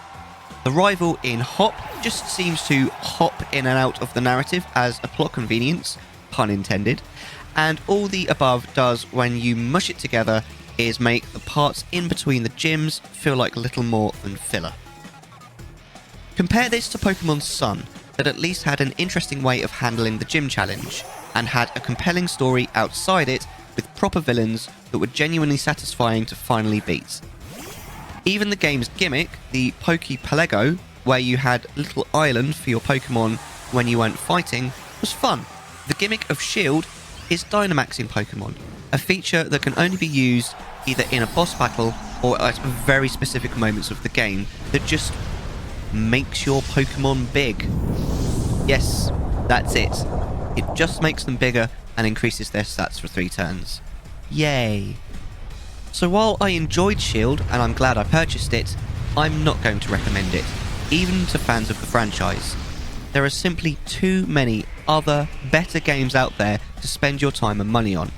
The rival in Hop just seems to hop in and out of the narrative as a plot convenience, pun intended, and all the above does when you mush it together is make the parts in between the gyms feel like little more than filler. Compare this to Pokemon Sun, that at least had an interesting way of handling the gym challenge, and had a compelling story outside it with proper villains that were genuinely satisfying to finally beat. Even the game's gimmick, the Poke Pelego, where you had a little island for your Pokemon when you weren't fighting, was fun. The gimmick of Shield is Dynamaxing Pokemon, a feature that can only be used either in a boss battle or at very specific moments of the game that just makes your Pokemon big. Yes, that's it. It just makes them bigger and increases their stats for 3 turns. Yay. So while I enjoyed Shield and I'm glad I purchased it, I'm not going to recommend it, even to fans of the franchise. There are simply too many other, better games out there to spend your time and money on.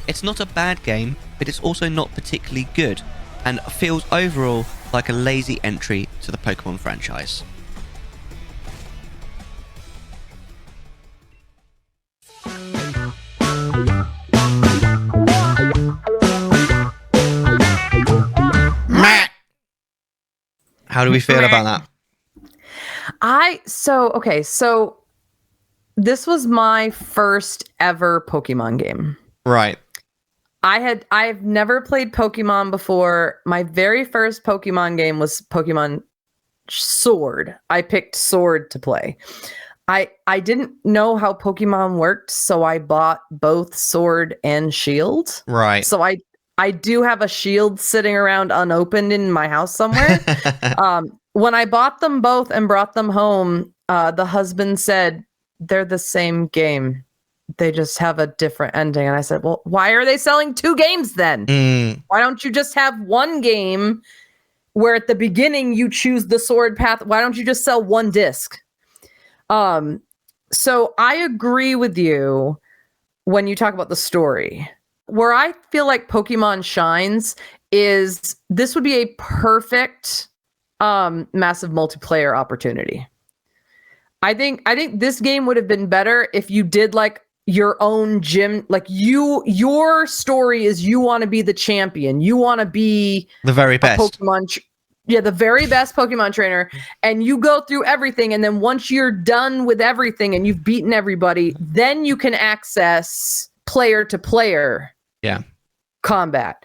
It's not a bad game, but it's also not particularly good, and feels overall like a lazy entry to the Pokemon franchise. How do we feel about that? So this was my first ever Pokemon game. Right. I've never played Pokemon before. My very first Pokemon game was Pokemon Sword. I picked Sword to play. I didn't know how Pokemon worked, so I bought both Sword and Shield. Right. So I do have a Shield sitting around unopened in my house somewhere. When I bought them both and brought them home, the husband said, they're the same game. They just have a different ending. And I said, well, why are they selling 2 games then? Why don't you just have one game where at the beginning you choose the sword path? Why don't you just sell 1 disc? So I agree with you when you talk about the story. Where I feel like Pokemon shines is this would be a perfect massive multiplayer opportunity. I think this game would have been better if you did like your own gym, like your story is you want to be the champion, you want to be the very best Pokemon the very best Pokemon trainer, and you go through everything, and then once you're done with everything and you've beaten everybody, then you can access player to player combat.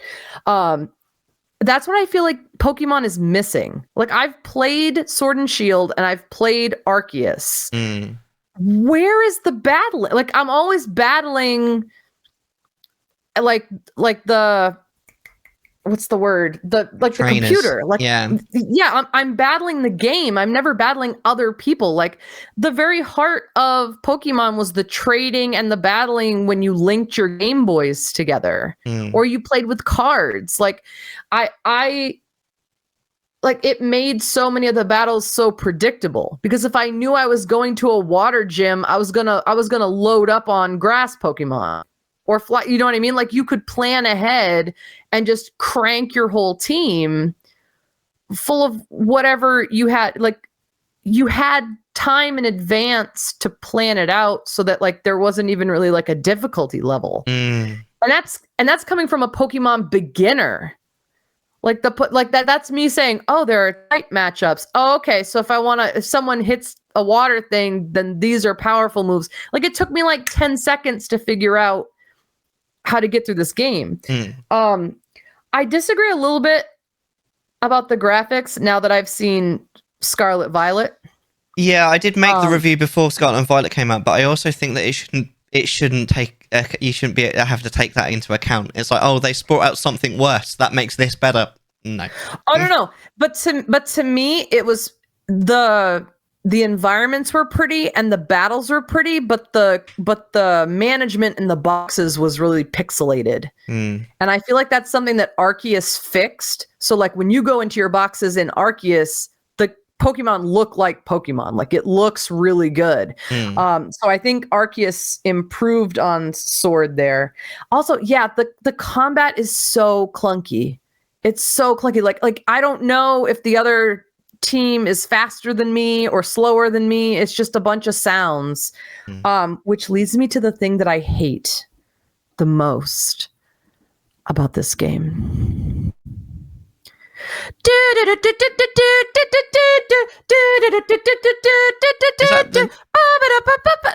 That's what I feel like Pokemon is missing. Like, I've played Sword and Shield and I've played Arceus. Where is the battle? Like, I'm always battling like the what's the word? The trainers. The computer. Like, I'm battling the game. I'm never battling other people. Like, the very heart of Pokemon was the trading and the battling when you linked your Game Boys together, or you played with cards. Like, I like, it made so many of the battles so predictable, because if I knew I was going to a water gym, I was gonna load up on grass Pokemon or fly. You know what I mean? Like, you could plan ahead and just crank your whole team full of whatever you had. Like, you had time in advance to plan it out so that, like, there wasn't even really like a difficulty level. And that's coming from a Pokemon beginner. Like, that's me saying, oh, there are type matchups. Oh, okay. So if someone hits a water thing, then these are powerful moves. Like, it took me like 10 seconds to figure out how to get through this game. I disagree a little bit about the graphics now that I've seen Scarlet Violet. Yeah, I did make the review before Scarlet and Violet came out, but I also think that you shouldn't have to take that into account. It's like, oh, they brought out something worse that makes this better. No. Oh, no. But to me, it was the environments were pretty and the battles were pretty, but the management in the boxes was really pixelated. And I feel like that's something that Arceus fixed. So, like, when you go into your boxes in Arceus, the Pokemon look like Pokemon. Like, it looks really good. So I think Arceus improved on Sword there. Also, the combat is so clunky. It's so clunky. Like I don't know if the other team is faster than me or slower than me. It's just a bunch of sounds, which leads me to the thing that I hate the most about this game.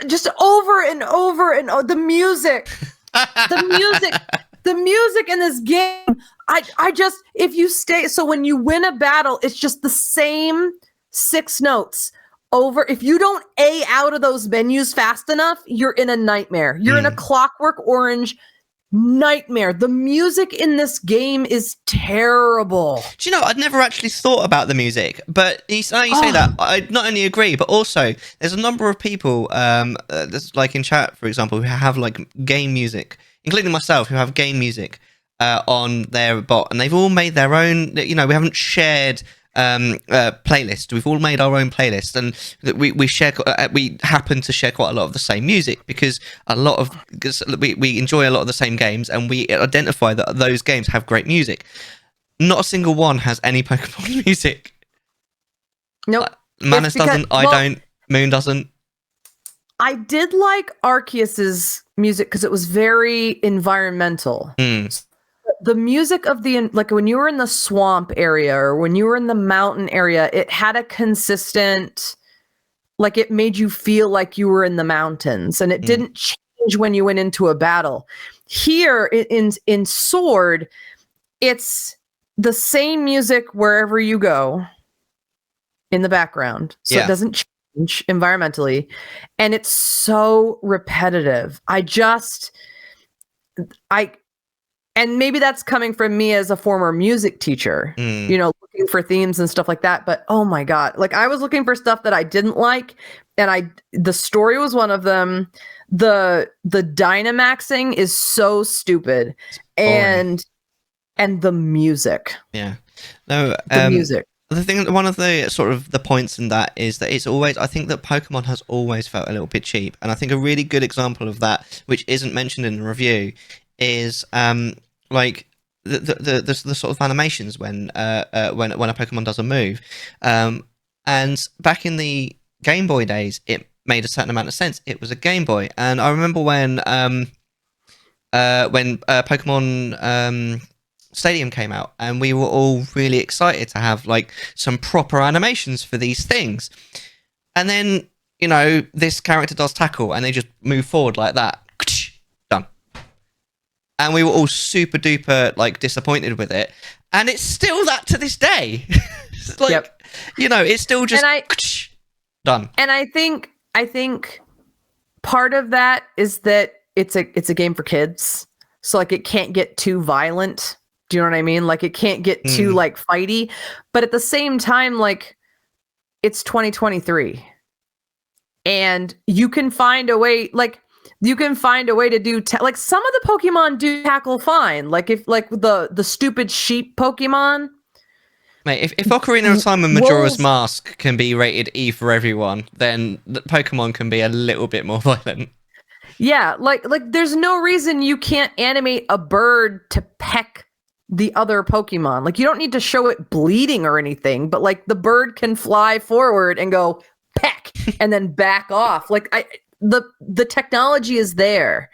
Just over and over and the music. The music in this game, I just, if you stay, so when you win a battle, it's just the same 6 notes over. If you don't A out of those menus fast enough, you're in a nightmare. You're in a Clockwork Orange nightmare. The music in this game is terrible. Do you know, I'd never actually thought about the music, but you say that, I not only agree, but also there's a number of people, like in chat, for example, who have like game music, including myself, who have game music on their bot, and they've all made their own. You know, we haven't shared playlist. We've all made our own playlist, and we share. We happen to share quite a lot of the same music because we enjoy a lot of the same games, and we identify that those games have great music. Not a single one has any Pokemon music. Nope. Manus doesn't. I don't. Moon doesn't. I did like Arceus's music because it was very environmental. The music of like when you were in the swamp area or when you were in the mountain area, it had a consistent, like it made you feel like you were in the mountains, and it didn't change when you went into a battle. Here in Sword, it's the same music wherever you go in the background. So it doesn't change environmentally. And it's so repetitive. And maybe that's coming from me as a former music teacher, you know, looking for themes and stuff like that. But oh my God, like I was looking for stuff that I didn't like. And the story was one of them. The Dynamaxing is so stupid. And the music. Yeah. No, the music. The thing, one of the sort of the points in that is that it's always, I think that Pokemon has always felt a little bit cheap. And I think a really good example of that, which isn't mentioned in the review, is like the sort of animations when a Pokemon does a move, and back in the Game Boy days, it made a certain amount of sense. It was a Game Boy, and I remember when Pokemon Stadium came out, and we were all really excited to have like some proper animations for these things, and then you know this character does tackle, and they just move forward like that. And we were all super duper like disappointed with it, and it's still that to this day. Like, you know, it's still just done. And I think part of that is that it's a game for kids, so like it can't get too violent. Do you know what I mean? Like it can't get too like fighty, but at the same time, like it's 2023, and you can find a way. Like you can find a way to do like some of the Pokemon do tackle fine. Like if like the stupid sheep Pokemon. Mate, if Ocarina of Time and Majora's Mask can be rated E for everyone, then the Pokemon can be a little bit more violent. Yeah, like there's no reason you can't animate a bird to peck the other Pokemon. Like you don't need to show it bleeding or anything, but like the bird can fly forward and go peck and then back off. Like the technology is there.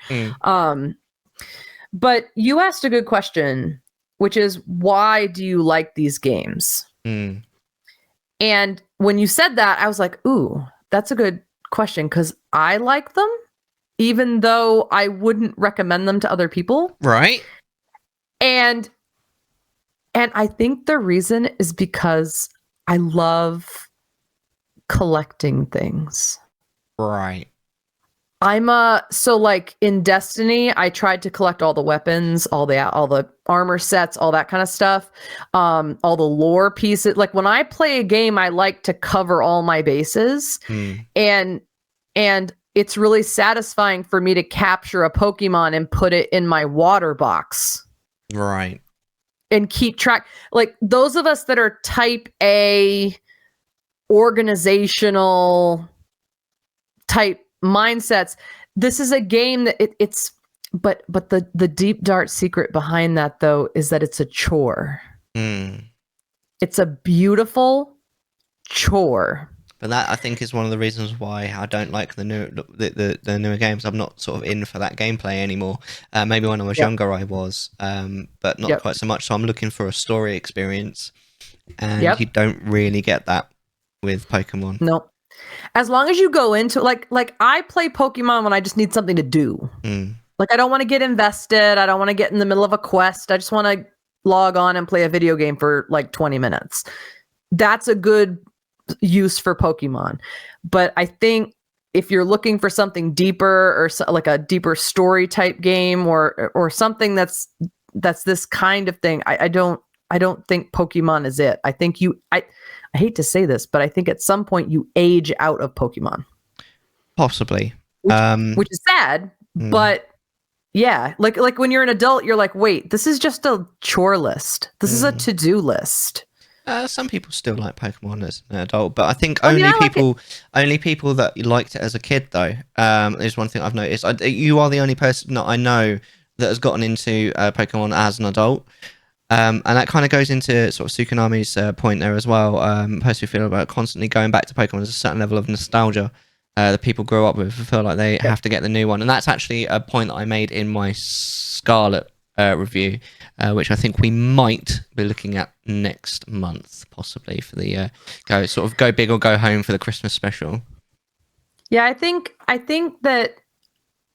But you asked a good question, which is why do you like these games? And when you said that, I was like, ooh, that's a good question, because I like them, even though I wouldn't recommend them to other people. Right. And I think the reason is because I love collecting things. Right. So like in Destiny, I tried to collect all the weapons, all the armor sets, all that kind of stuff, all the lore pieces. Like when I play a game, I like to cover all my bases, and it's really satisfying for me to capture a Pokemon and put it in my water box, right, and keep track. Like those of us that are type A, organizational type mindsets, this is a game that but the deep dark secret behind that though is that it's a chore. It's a beautiful chore. But that I think is one of the reasons why I don't like the newer games. I'm not sort of in for that gameplay anymore. Maybe when I was younger I was, but not quite so much. So I'm looking for a story experience, and you don't really get that with Pokemon. No. As long as you go into like I play Pokemon when I just need something to do. Like, I don't want to get invested. I don't want to get in the middle of a quest. I just want to log on and play a video game for like 20 minutes. That's a good use for Pokemon. But I think if you're looking for something deeper or like a deeper story type game or something that's this kind of thing, I don't think Pokemon is it. I think I hate to say this, but I think at some point you age out of Pokemon. Possibly. Which is sad, but yeah, like when you're an adult, you're like, wait, this is just a chore list. This is a to-do list. Some people still like Pokemon as an adult, but I think only people that liked it as a kid, though, is one thing I've noticed. You are the only person that I know that has gotten into Pokemon as an adult. And that kind of goes into sort of Tsukunami's point there as well. Personally feel about constantly going back to Pokemon. There's a certain level of nostalgia that people grow up with, feel like they have to get the new one. And that's actually a point that I made in my Scarlet review, which I think we might be looking at next month, possibly for the go big or go home for the Christmas special. Yeah, I think that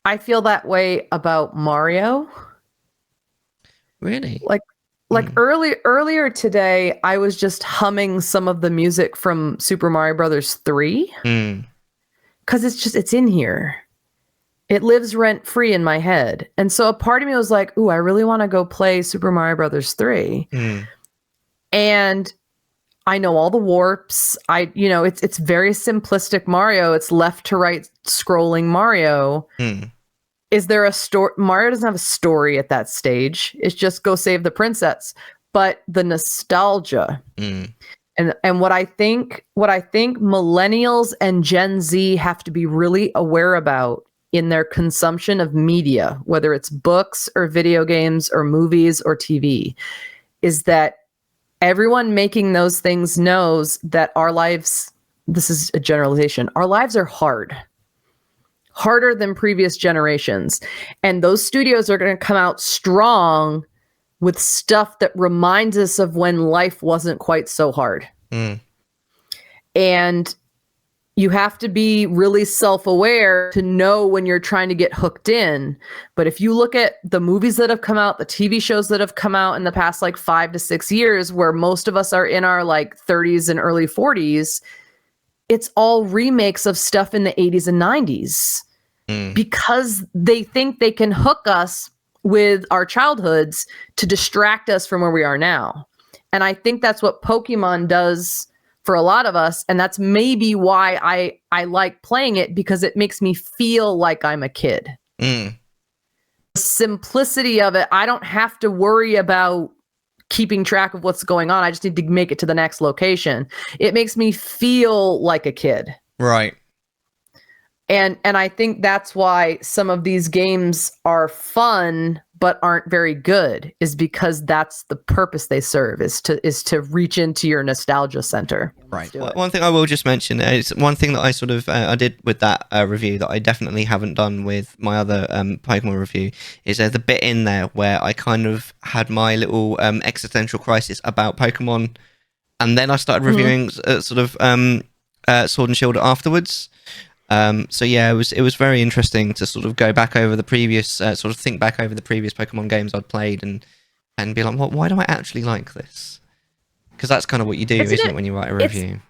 I feel that way about Mario. Really? Like earlier today, I was just humming some of the music from Super Mario Brothers 3 because it's in here. It lives rent free in my head, and so a part of me was like, "Ooh, I really want to go play Super Mario Brothers 3." And I know all the warps. It's very simplistic Mario. It's left to right scrolling Mario. Is there a story? Mario doesn't have a story at that stage. It's just go save the princess. But the nostalgia and what I think millennials and Gen Z have to be really aware about in their consumption of media, whether it's books or video games or movies or TV, is that everyone making those things knows that our lives, this is a generalization, our lives are harder than previous generations. And those studios are going to come out strong with stuff that reminds us of when life wasn't quite so hard. And you have to be really self-aware to know when you're trying to get hooked in. But if you look at the movies that have come out, the TV shows that have come out in the past like 5 to 6 years, where most of us are in our like 30s and early 40s, it's all remakes of stuff in the 80s and 90s because they think they can hook us with our childhoods to distract us from where we are now. And I think that's what Pokemon does for a lot of us. And that's maybe why I like playing it, because it makes me feel like I'm a kid. The simplicity of it, I don't have to worry about keeping track of what's going on. I just need to make it to the next location. It makes me feel like a kid. Right. And I think that's why some of these games are fun but aren't very good, is because that's the purpose they serve, is to reach into your nostalgia center. Right. One thing I will just mention is one thing that I sort of I did with that review that I definitely haven't done with my other Pokemon review is there's a bit in there where I kind of had my little existential crisis about Pokemon, and then I started reviewing sort of Sword and Shield afterwards. So yeah, it was very interesting to sort of go back over the previous think back over the previous Pokemon games I'd played and be like, why do I actually like this? Because that's kind of what you do, isn't it, when you write a review?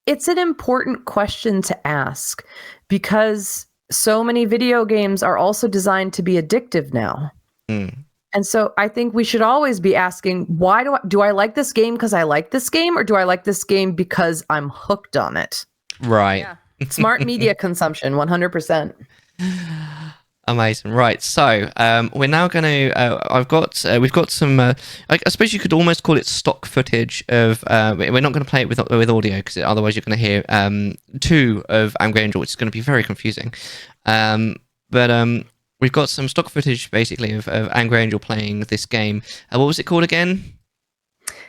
It's an important question to ask, because so many video games are also designed to be addictive now. And so I think we should always be asking, why do I like this game because I like this game, or do I like this game because I'm hooked on it? Right. Yeah. Smart media consumption, 100%. Amazing. Right. So we're now going to. We've got some. I suppose you could almost call it stock footage of. We're not going to play it with audio, because otherwise you're going to hear 2 of Angry Angel, which is going to be very confusing. But we've got some stock footage basically of Angry Angel playing this game. What was it called again?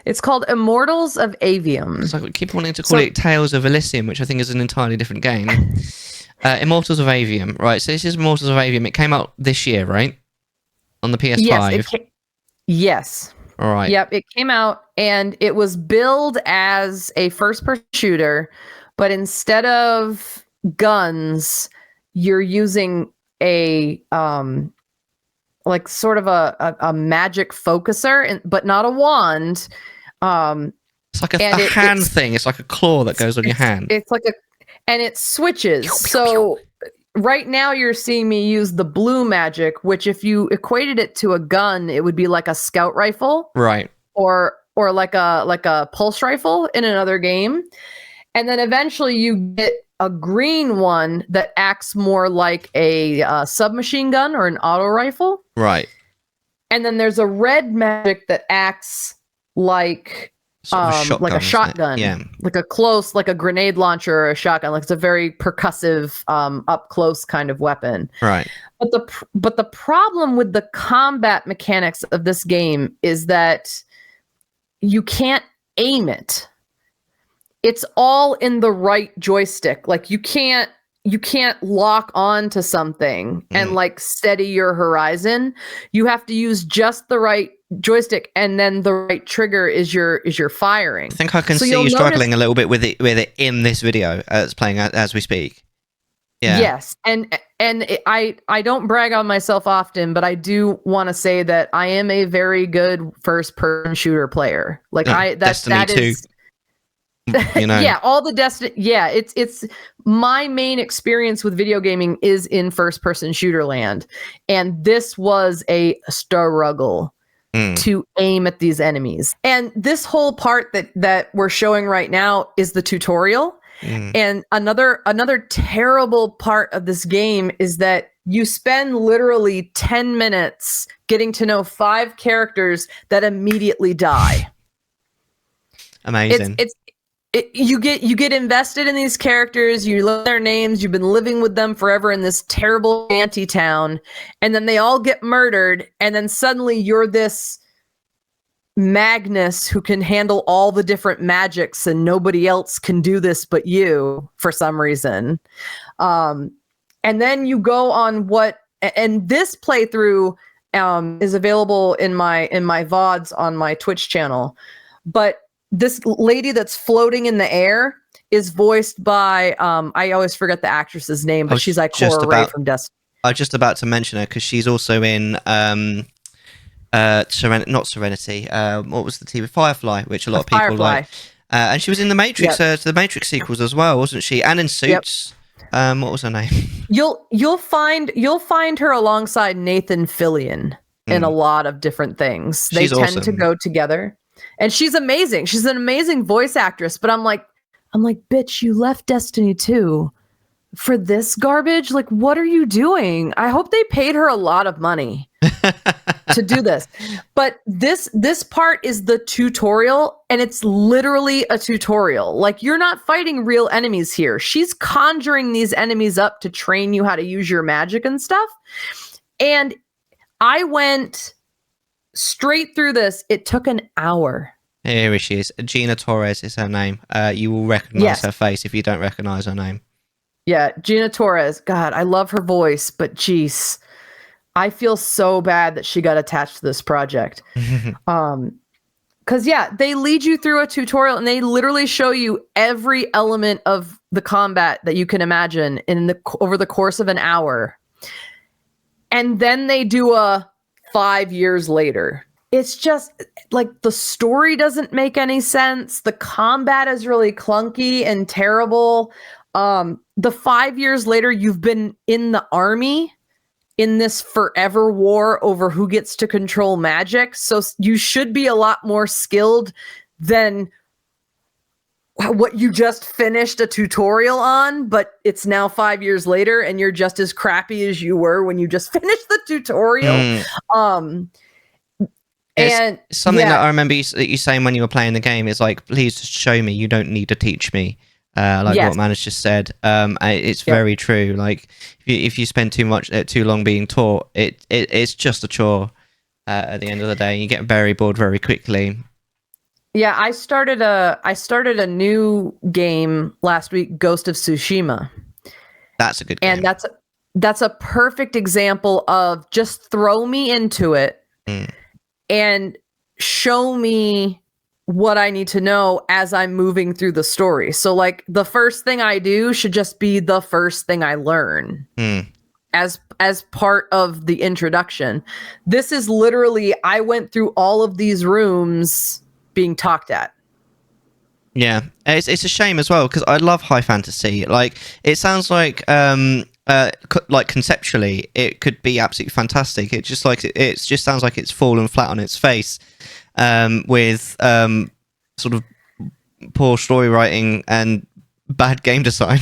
It's called Immortals of Avium. So I keep wanting to call it Tales of Elysium, which I think is an entirely different game. Immortals of Avium. Right, so this is Immortals of Avium. It came out this year, right? On the PS5? Yes. All right. Yep, it came out, and it was billed as a first-person shooter, but instead of guns, you're using a like sort of a magic focuser, but not a wand. It's like a hand thing. It's like a claw that goes on your hand. It's like and it switches. So right now you're seeing me use the blue magic, which if you equated it to a gun, it would be like a scout rifle. Right. Or like a pulse rifle in another game. And then eventually you get a green one that acts more like a submachine gun or an auto rifle. Right. And then there's a red magic that acts like like a shotgun, like a grenade launcher or a shotgun. Like it's a very percussive, up close kind of weapon. Right. But the problem with the combat mechanics of this game is that you can't aim it. It's all in the right joystick. Like you can't lock on to something and like steady your horizon. You have to use just the right joystick, and then the right trigger is your firing. I think I can see you struggling a little bit with it in this video it's playing as we speak. Yeah. Yes, and I don't brag on myself often, but I do want to say that I am a very good first-person shooter player. Like Destiny 2. You know. Yeah, all the Destiny. Yeah, it's my main experience with video gaming is in first-person shooter land, and this was a struggle to aim at these enemies. And this whole part that we're showing right now is the tutorial. And another terrible part of this game is that you spend literally 10 minutes getting to know 5 characters that immediately die. Amazing. You get invested in these characters, you learn their names, you've been living with them forever in this terrible anti-town, and then they all get murdered, and then suddenly you're this Magnus who can handle all the different magics and nobody else can do this but you for some reason. And then you go on and this playthrough is available in my VODs on my Twitch channel. But this lady that's floating in the air is voiced by I always forget the actress's name, but she's like Cora Ray from Destiny. I was just about to mention her because she's also in not Serenity. What was the TV? Firefly, which a lot of people like. And she was in the Matrix, the Matrix sequels as well, wasn't she? And in Suits. Yep. What was her name? You'll find her alongside Nathan Fillion in a lot of different things. They tend to go together. And she's amazing. She's an amazing voice actress, but I'm like, bitch, you left Destiny 2 for this garbage? Like, what are you doing? I hope they paid her a lot of money to do this. But this part is the tutorial, and it's literally a tutorial. Like, you're not fighting real enemies here. She's conjuring these enemies up to train you how to use your magic and stuff. And I went straight through this. It took an hour. Here she is. Gina Torres is her name. You will recognize her face if you don't recognize her name. Yeah, Gina Torres. God, I love her voice, but geez, I feel so bad that she got attached to this project. Because they lead you through a tutorial and they literally show you every element of the combat that you can imagine over the course of an hour. And then they do a 5 years later. It's just like the story doesn't make any sense. The combat is really clunky and terrible. The 5 years later, you've been in the army in this forever war over who gets to control magic. So you should be a lot more skilled than what you just finished a tutorial on, but it's now 5 years later and you're just as crappy as you were when you just finished the tutorial. And something that I remember you saying when you were playing the game is like, please just show me. You don't need to teach me. What Man has just said. It's very true. Like if you spend too long being taught, it's just a chore at the end of the day. You get very bored very quickly. Yeah, I started a new game last week, Ghost of Tsushima. That's a good game. And that's a perfect example of just throw me into it and show me what I need to know as I'm moving through the story. So like the first thing I do should just be the first thing I learn. And as part of the introduction. This is literally, I went through all of these rooms being talked at. Yeah, it's a shame as well because I love high fantasy. Like it sounds like conceptually it could be absolutely fantastic. It just sounds like it's fallen flat on its face with sort of poor story writing and bad game design.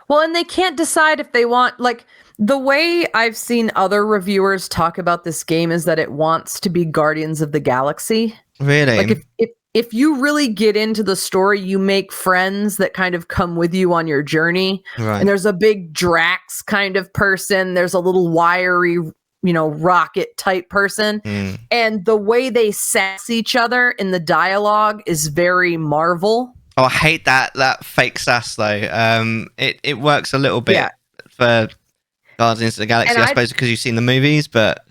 Well, and they can't decide if they want, like, the way I've seen other reviewers talk about this game is that it wants to be Guardians of the Galaxy. Really? Like if you really get into the story, you make friends that kind of come with you on your journey. Right. And there's a big Drax kind of person. There's a little wiry, rocket type person. And the way they sass each other in the dialogue is very Marvel. Oh, I hate that fake sass though. It works a little bit for Guardians of the Galaxy, I suppose, because you've seen the movies, but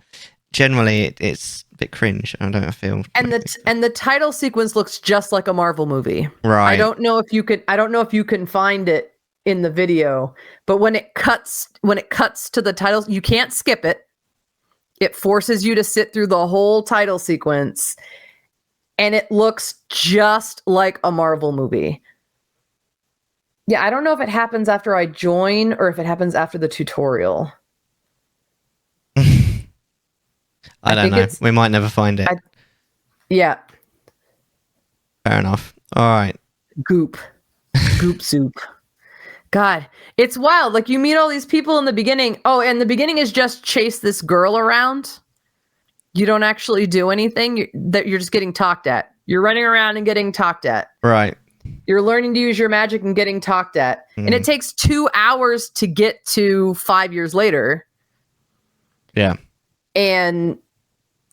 generally it's a bit cringe. I don't feel. And the title sequence looks just like a Marvel movie. Right. I don't know if you can find it in the video, but when it cuts to the titles, you can't skip it. It forces you to sit through the whole title sequence. And it looks just like a Marvel movie. Yeah, I don't know if it happens after I join or if it happens after the tutorial. I don't know. We might never find it. Yeah. Fair enough. All right. Goop soup. God, it's wild. Like, you meet all these people in the beginning. Oh, and the beginning is just chase this girl around. You don't actually do anything. You're just getting talked at. You're running around and getting talked at. Right. You're learning to use your magic and getting talked at. And it takes 2 hours to get to 5 years later. Yeah. And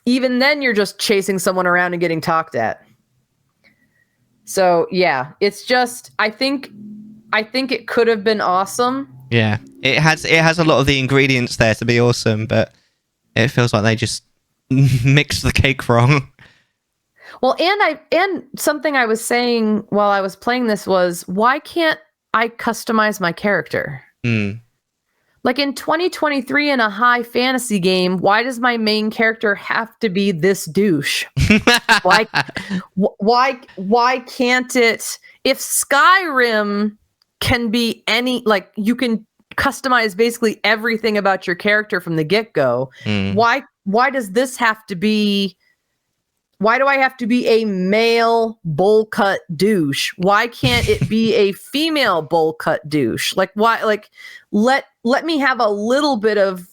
even then, you're just chasing someone around and getting talked at. So, yeah, it's just, I think it could have been awesome. Yeah. It has a lot of the ingredients there to be awesome, but it feels like they just mixed the cake wrong. Well, and something I was saying while I was playing this was, why can't I customize my character? Like in 2023 in a high fantasy game, why does my main character have to be this douche? why can't it? If Skyrim can be any, like, you can customize basically everything about your character from the get-go, why does this have to be? Why do I have to be a male bowl cut douche? Why can't it be a female bowl cut douche? Like, why? Like, let me have a little bit of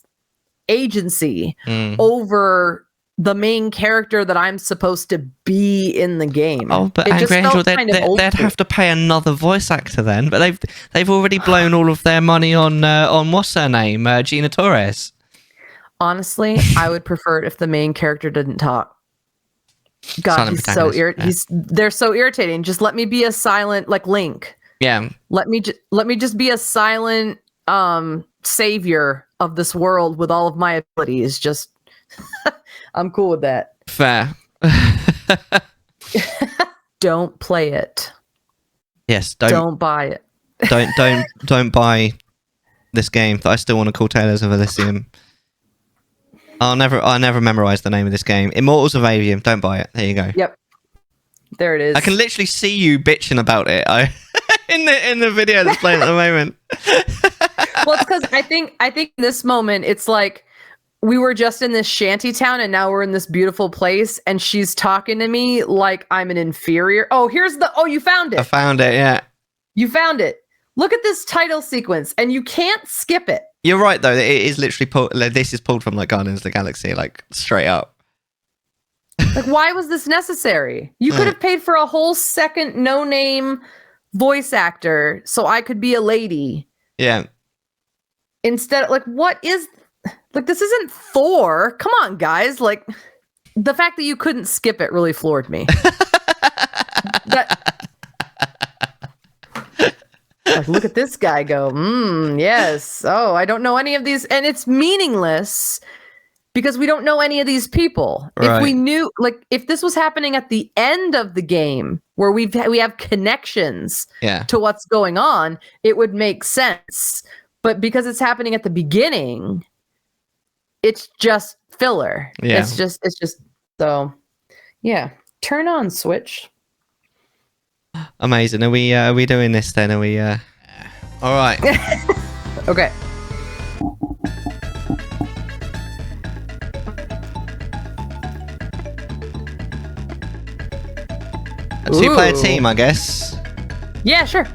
agency over the main character that I'm supposed to be in the game. Oh, but Angry Angel, they'd have to pay another voice actor then. But they've already blown all of their money on what's her name, Gina Torres. Honestly, I would prefer it if the main character didn't talk. God, he's so they're so irritating. Just let me be a silent, like Link. Yeah. Let me just be a silent savior of this world with all of my abilities. Just I'm cool with that. Fair. Don't play it. Yes, don't buy it. don't buy this game that I still want to call Tales of Elysium. I'll never memorize the name of this game. Immortals of Avium. Don't buy it. There you go. Yep. There it is. I can literally see you bitching about it. In the video that's playing at the moment. Well, it's because I think in this moment it's like we were just in this shanty town and now we're in this beautiful place and she's talking to me like I'm an inferior. Oh, you found it. I found it. Yeah. You found it. Look at this title sequence and you can't skip it. You're right, though. It is literally this is pulled from like Guardians of the Galaxy, like straight up. Like, why was this necessary? You could have paid for a whole second no-name voice actor so I could be a lady. Yeah. Instead, like, this isn't Thor. Come on, guys. Like, the fact that you couldn't skip it really floored me. Like, look at this guy go, yes. Oh, I don't know any of these. And it's meaningless because we don't know any of these people. Right. If we knew, like, if this was happening at the end of the game where we have connections to what's going on, it would make sense. But because it's happening at the beginning, it's just filler. Yeah. It's just so yeah. Turn on Switch. Amazing. Are we doing this then? Are we all right. Okay. A 2-player Ooh. team, I guess. Yeah, sure.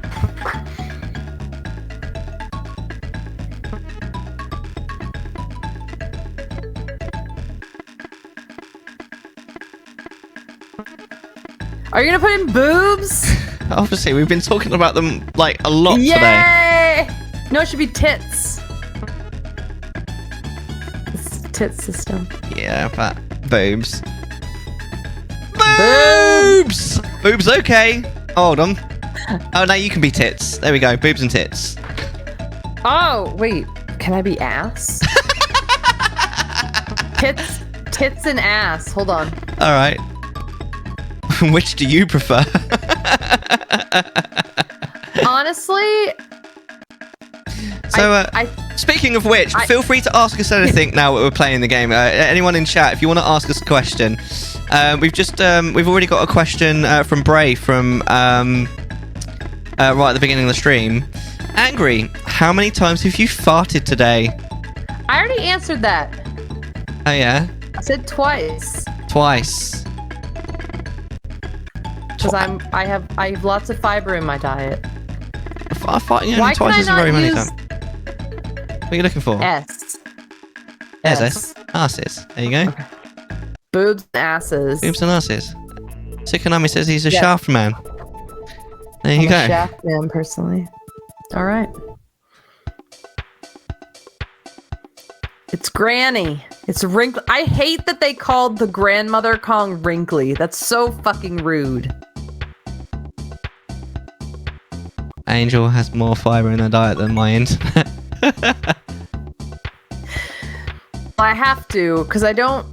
Are you gonna put in boobs? Obviously, we've been talking about them like a lot Yay! today. No, it should be tits. It's tit system. Yeah, but boobs. Boobs! Boobs, okay. Hold on. Oh, now you can be tits. There we go. Boobs and tits. Oh, wait. Can I be ass? Tits and ass. Hold on. All right. Which do you prefer? Honestly, so, I speaking of which, feel free to ask us anything now that we're playing the game. Anyone in chat, if you want to ask us a question, we've already got a question from Bray from right at the beginning of the stream. Angry, how many times have you farted today? I already answered that. Oh yeah, I said twice. twice. Because I have lots of fiber in my diet. Farting Why twice can I isn't not very many use times. What are you looking for? S? There's S. Asses. There you go. Okay. Boobs and asses. Boobs and asses. Tsukunami says he's a Yeah. shaft man. There you I'm go. a shaft man, personally. All right. It's Granny. It's wrinkly. I hate that they called the grandmother Kong wrinkly. That's so fucking rude. Angel has more fiber in her diet than my internet. I have to, because I don't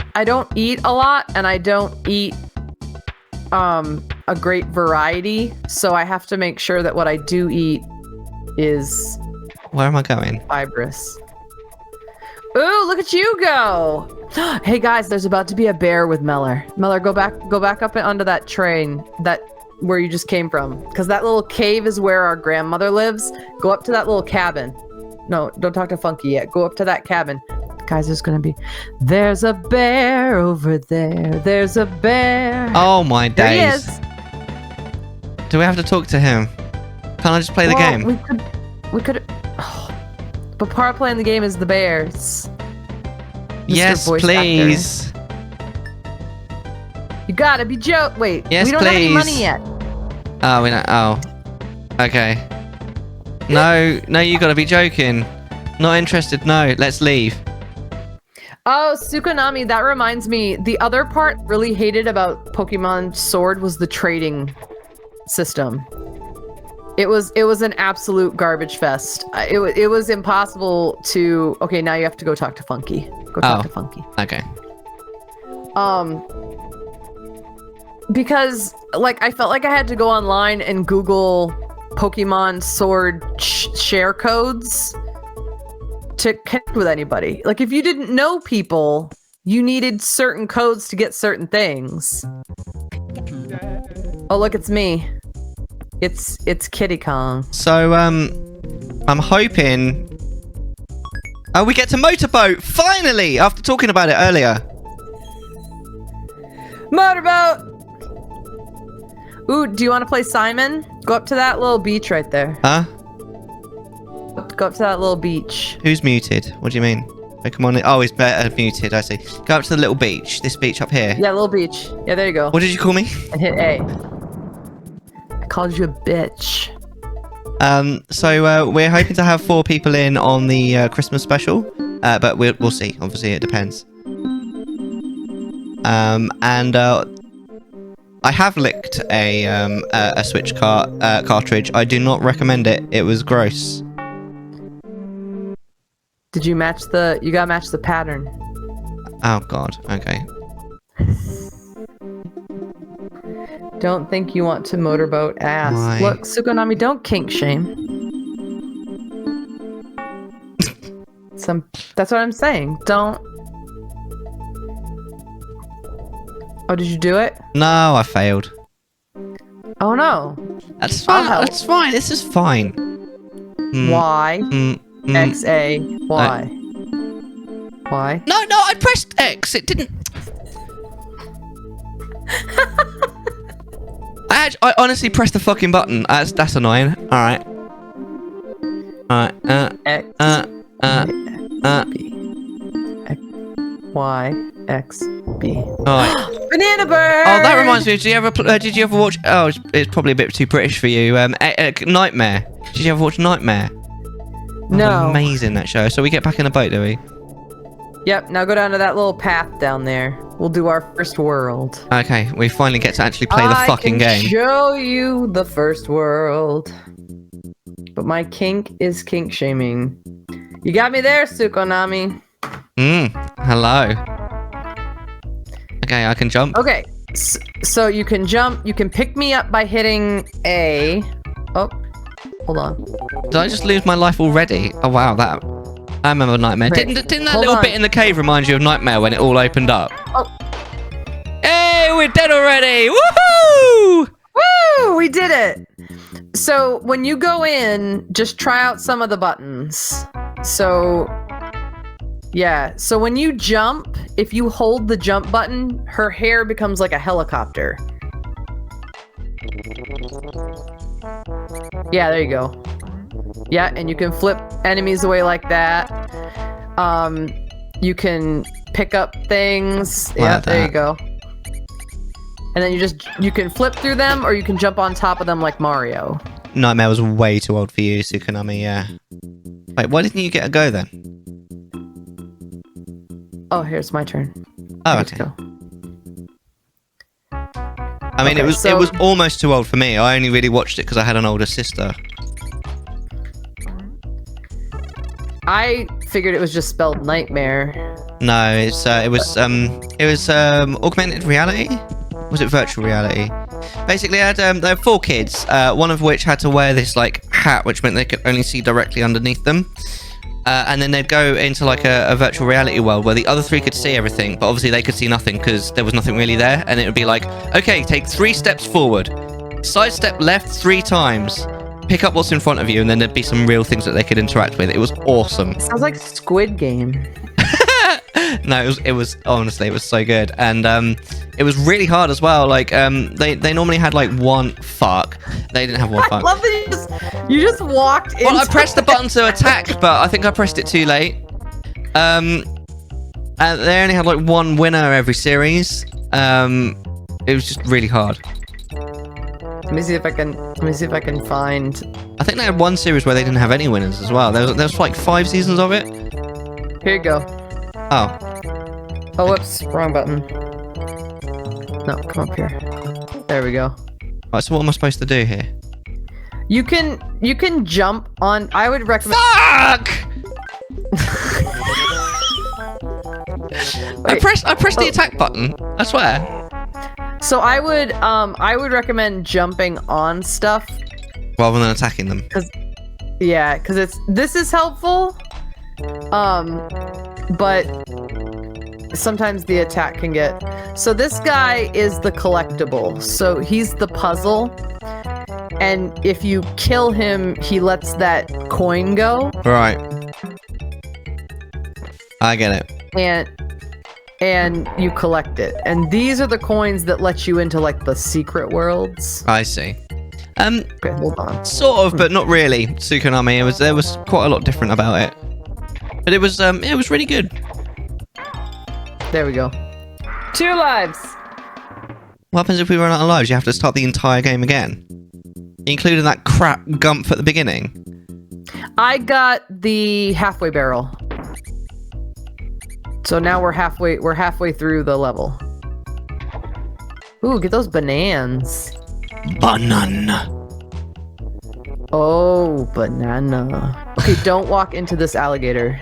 eat a lot, and I don't eat a great variety, so I have to make sure that what I do eat is Where am I going? fibrous. Ooh, look at you go! Hey guys, there's about to be a bear with Mellar. Mellar, go back up onto that train where you just came from, because that little cave is where our grandmother lives. Go up to that little cabin. No, don't talk to Funky yet. Go up to that cabin. Guys, there's a bear over there. There's a bear. Oh my There he days. is. Do we have to talk to him? Can't I just play the Well, game? We could. But part of playing the game is the bears. Mr. Yes, Voice please. Actor. You gotta be Wait, Yes, we don't have any please. money yet. Oh, we don't. Oh. Okay. No, you gotta be joking. Not interested. No, let's leave. Oh, Tsukunami, that reminds me. The other part really hated about Pokemon Sword was the trading system. It was an absolute garbage fest. It was impossible to. Okay, now you have to go talk to Funky. Go talk to Funky. Okay. Because like I felt like I had to go online and Google Pokemon Sword share codes to connect with anybody. Like if you didn't know people, you needed certain codes to get certain things. Oh look, it's me. It's Kitty Kong. So I'm hoping. Oh, we get to motorboat finally after talking about it earlier. Motorboat. Ooh, do you want to play Simon? Go up to that little beach right there. Huh? Go up to that little beach. Who's muted? What do you mean? Oh, come on. Oh, he's better muted. I see. Go up to the little beach. This beach up here. Yeah, little beach. Yeah, there you go. What did you call me? And hit A. I called you a bitch. So we're hoping to have 4 people in on the Christmas special, but we'll see. Obviously, it depends. And I have licked a Switch cartridge. I do not recommend it. It was gross. Did you match you gotta match the pattern. Oh God. Okay. Don't think you want to motorboat ass. Why? Look, Tsukunami, don't kink shame. That's what I'm saying. Don't. Oh, did you do it? No, I failed. Oh no. That's fine. help. That's fine. This is fine. Y X A Y. Y. No, I pressed X. It didn't. I honestly pressed the fucking button. That's annoying. All right. X. B. Y X B. All right. Banana bird. Oh, that reminds me. Did you ever watch? Oh, it's probably a bit too British for you. Nightmare. Did you ever watch Nightmare? No. Amazing, that show. So we get back in the boat, do we? Yep. Now go down to that little path down there. We'll do our first world. Okay, we finally get to actually play the fucking game. Show you the first world. But my kink is kink shaming. You got me there, Tsukonami. Hello. Okay, I can jump. Okay, so you can jump. You can pick me up by hitting A. Oh, hold on. Did I just lose my life already? Oh wow, that. I remember Nightmare. Wait, Didn't that little bit in the cave remind you of Nightmare when it all opened up? Oh. Hey, we're dead already! Woohoo! Woo! We did it. So when you go in, just try out some of the buttons. So, yeah. So when you jump, if you hold the jump button, her hair becomes like a helicopter. Yeah, there you go. Yeah, and you can flip enemies away like that. You can pick up things. Yeah, there you go. And then you can flip through them, or you can jump on top of them like Mario. Nightmare was way too old for you, Tsukonami, yeah. Wait, why didn't you get a go then? Oh, here's my turn. Oh, okay. Go. I mean, Okay, it was almost too old for me. I only really watched it because I had an older sister. I figured it was just spelled nightmare. No, it was augmented reality. Was it virtual reality? Basically, I had there were 4 kids. One of which had to wear this like hat, which meant they could only see directly underneath them. And then they'd go into like a virtual reality world where the other 3 could see everything, but obviously they could see nothing because there was nothing really there. And it would be like, okay, take 3 steps forward, sidestep left 3 times, pick up what's in front of you, and then there'd be some real things that they could interact with. It was awesome. Sounds like Squid Game. No, it was honestly, it was so good, and it was really hard as well. Like they normally had like 1 fuck. They didn't have 1 fuck. I love that you just walked in. Well, I pressed the button to attack, but I think I pressed it too late. And they only had like 1 winner every series. It was just really hard. Let me see if I can find. I think they had 1 series where they didn't have any winners as well. There was like 5 seasons of it. Here you go. Oh. Oh, whoops, wrong button. No, come up here. There we go. Right, so what am I supposed to do here? You can jump on. I would recommend. Fuck! I pressed the attack button. I swear. So I would recommend jumping on stuff rather than attacking them. Because this is helpful. But sometimes the attack can get. So this guy is the collectible. So he's the puzzle. And if you kill him, he lets that coin go. Right. I get it. And you collect it. And these are the coins that let you into like the secret worlds. I see. Okay, hold on. Sort of, but not really. Tsukonami. There was quite a lot different about it. But it was really good. There we go. 2 lives. What happens if we run out of lives? You have to start the entire game again, including that crap gump at the beginning. I got the halfway barrel. So now we're halfway through the level. Ooh, get those bananas. Banana. Oh, banana. Okay, don't walk into this alligator.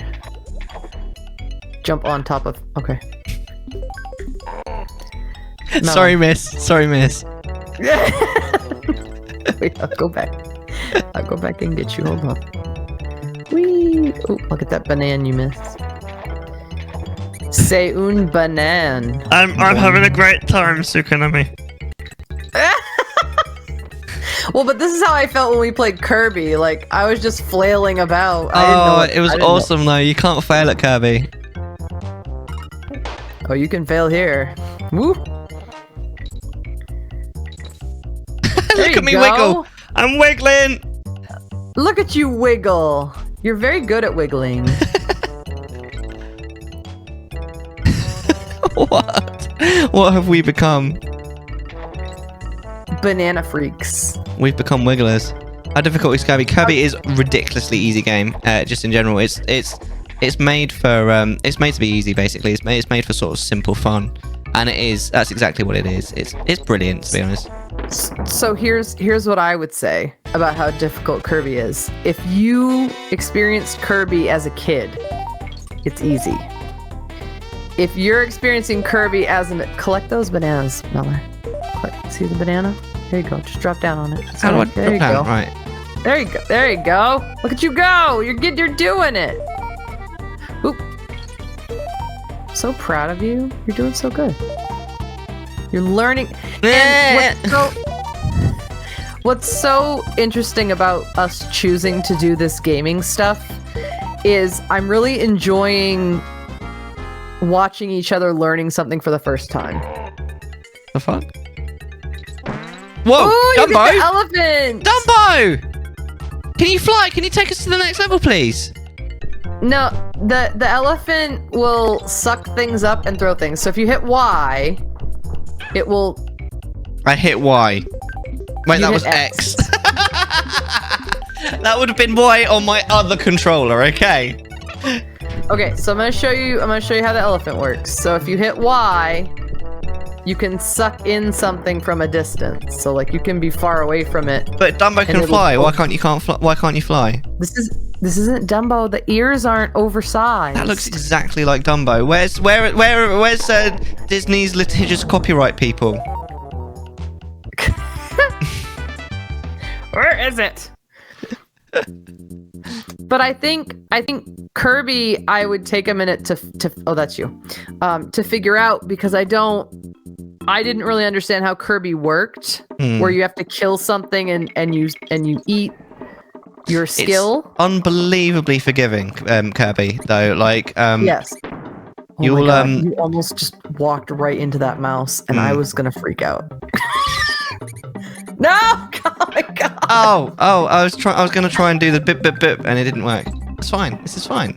Jump on top of. Okay. No. Sorry, miss. Sorry, miss. Wait, I'll go back. I'll go back and get you. Hold on. Whee! Ooh, look at that banana you missed. C'est un banane. I'm having a great time, Tsukunami. Well, but this is how I felt when we played Kirby. Like, I was just flailing about. It was awesome, though. You can't fail at Kirby. Oh, you can fail here. Woo. Look at me wiggle. I'm wiggling. Look at you wiggle. You're very good at wiggling. What have we become? Banana freaks. We've become wigglers. How difficult is Kirby? Kirby is ridiculously easy game. Just in general, it's made for it's made to be easy. Basically, it's made for sort of simple fun, and it is. That's exactly what it is. It's brilliant, to be honest. So here's what I would say about how difficult Kirby is. If you experienced Kirby as a kid, it's easy. If you're experiencing Kirby as an... Collect those bananas, Mellar. See the banana? There you go. Just drop down on it. How do I there you drop down? go. Right. There you go. There you go. Look at you go. You're doing it. Oop. So proud of you. You're doing so good. You're learning. And what's so interesting about us choosing to do this gaming stuff is I'm really enjoying watching each other learning something for the first time. The fuck? Whoa! Ooh, Dumbo! You get the elephant! Dumbo! Can you fly? Can you take us to the next level, please? No, the elephant will suck things up and throw things. So if you hit Y, it will... I hit Y. Wait, that was X. That would have been Y on my other controller, okay? Okay, so I'm gonna show you how the elephant works. So if you hit Y, you can suck in something from a distance. So like you can be far away from it. But Dumbo can fly. Why can't you fly? Why can't you fly? This isn't Dumbo. The ears aren't oversized. That looks exactly like Dumbo. Where's Disney's litigious copyright people? Where is it? But I think Kirby, I would take a minute to oh, that's you, to figure out, because I didn't really understand how Kirby worked, where you have to kill something and you eat your skill. It's unbelievably forgiving, Kirby, though. Like, yes. Oh you'll my God, you almost just walked right into that mouse, and I was gonna freak out. No! Oh my God! Oh! I was gonna try and do the bip, and it didn't work. It's fine. This is fine.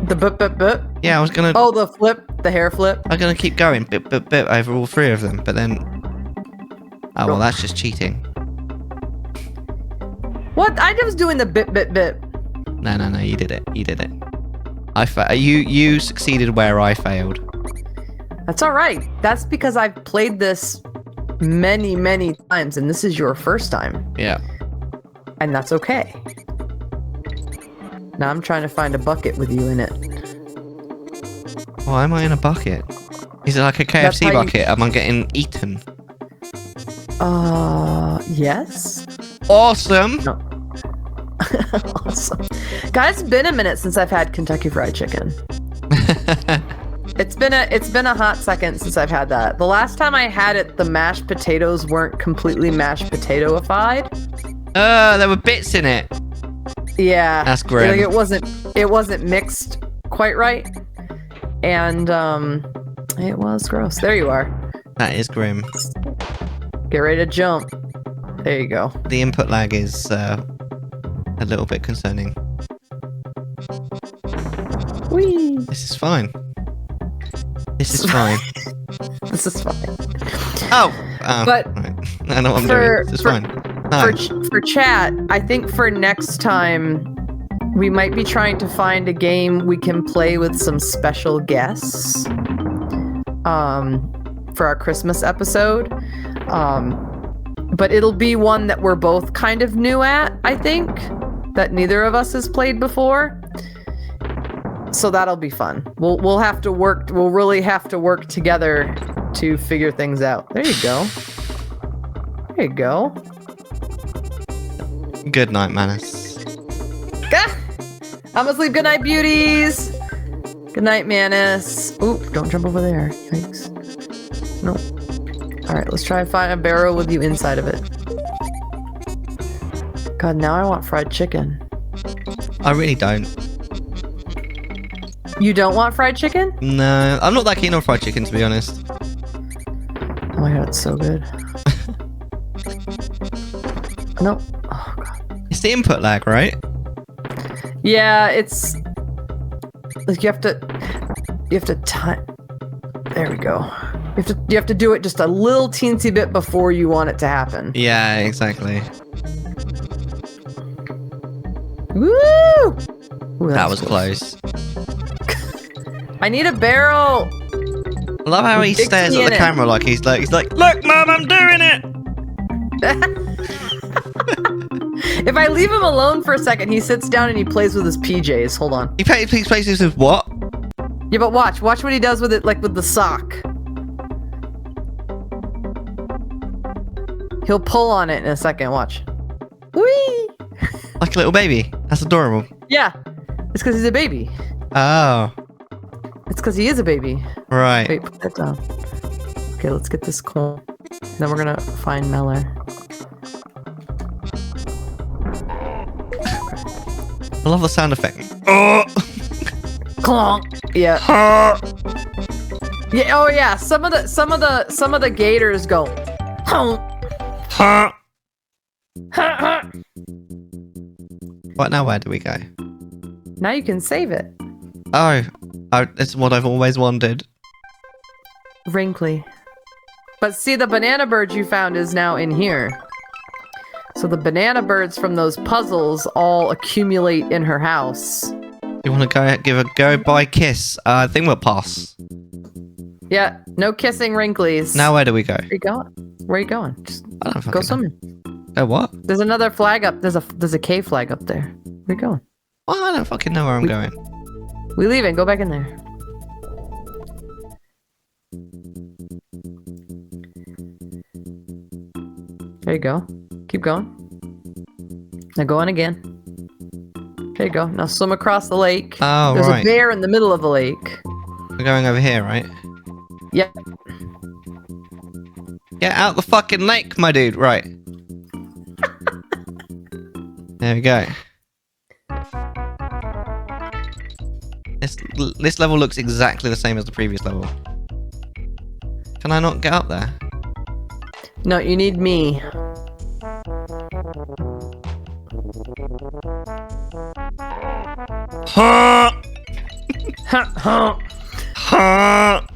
The bip. Yeah, I was gonna. Oh, the flip, the hair flip. I'm gonna keep going bip over all three of them, but then. Oh well, that's just cheating. What? I was doing the bip. No, you did it. You succeeded where I failed. That's all right. That's because I've played this many times, and this is your first time. Yeah. And that's okay. Now I'm trying to find a bucket with you in it. Why am I in a bucket? Is it like a KFC bucket? Am I getting eaten? Yes. Awesome. No. Awesome. Guys, it's been a minute since I've had Kentucky Fried Chicken. It's been a hot second since I've had that. The last time I had it, the mashed potatoes weren't completely mashed potato-ified. There were bits in it. Yeah. That's grim. Like it wasn't mixed quite right. And it was gross. There you are. That is grim. Get ready to jump. There you go. The input lag is a little bit concerning. Whee! This is fine. This is fine. This is fine. Oh, but right. I know what I'm doing. This is fine. For chat, I think for next time, we might be trying to find a game we can play with some special guests. For our Christmas episode. But it'll be one that we're both kind of new at, I think, that neither of us has played before. So that'll be fun. We'll have to work. We'll really have to work together to figure things out. There you go. There you go. Good night, Manus. I'm asleep. Good night, beauties. Good night, Manus. Oop, don't jump over there. Yikes. No. Alright, let's try and find a barrel with you inside of it. God, now I want fried chicken. I really don't. You don't want fried chicken? No, I'm not that keen on fried chicken, to be honest. Oh my god, it's so good. No. Oh god. It's the input lag, right? Yeah, it's like you have to time. There we go. You have to do it just a little teensy bit before you want it to happen. Yeah, exactly. Woo! Ooh, That was close. I need a barrel. I love how he Dixie stares at in the it. camera like he's like, Look, Mum, I'm doing it. If I leave him alone for a second, he sits down and he plays with his PJs. Hold on. he plays this with what? Yeah, but watch what he does with it, like with the sock. He'll pull on it in a second. Watch. Whee! Like a little baby. That's adorable. Yeah, it's because he's a baby. Oh, It's because he is a baby. right. Wait, put that down. Okay, let's get this coin. Then we're gonna find Mellar. I love the sound effect. Oh, Clonk. Yeah. Ha, Yeah. Oh yeah. Some of the gators go. Honk. ha. right now, where do we go? Now you can save it. Oh, it's what I've always wanted. Wrinkly. But see, the banana bird you found is now in here. So the banana birds from those puzzles all accumulate in her house. You want to go give a go-bye kiss? I think we'll pass. Yeah, no kissing Wrinklies. Now, where do we go? Where you going? Where you going? Just I don't go fucking know. swimming. Oh, what? There's another flag up. There's a K flag up there. Where you going? Well, I don't fucking know where I'm going. We leaving. Go back in there. There you go. Keep going. Now go on again. There you go. Now swim across the lake. Oh, There's right. a bear in the middle of the lake. We're going over here, right? Yep. Get out the fucking lake, my dude. Right. There we go. This level looks exactly the same as the previous level. Can I not get up there? No, you need me. Ha, Ha, ha. ha.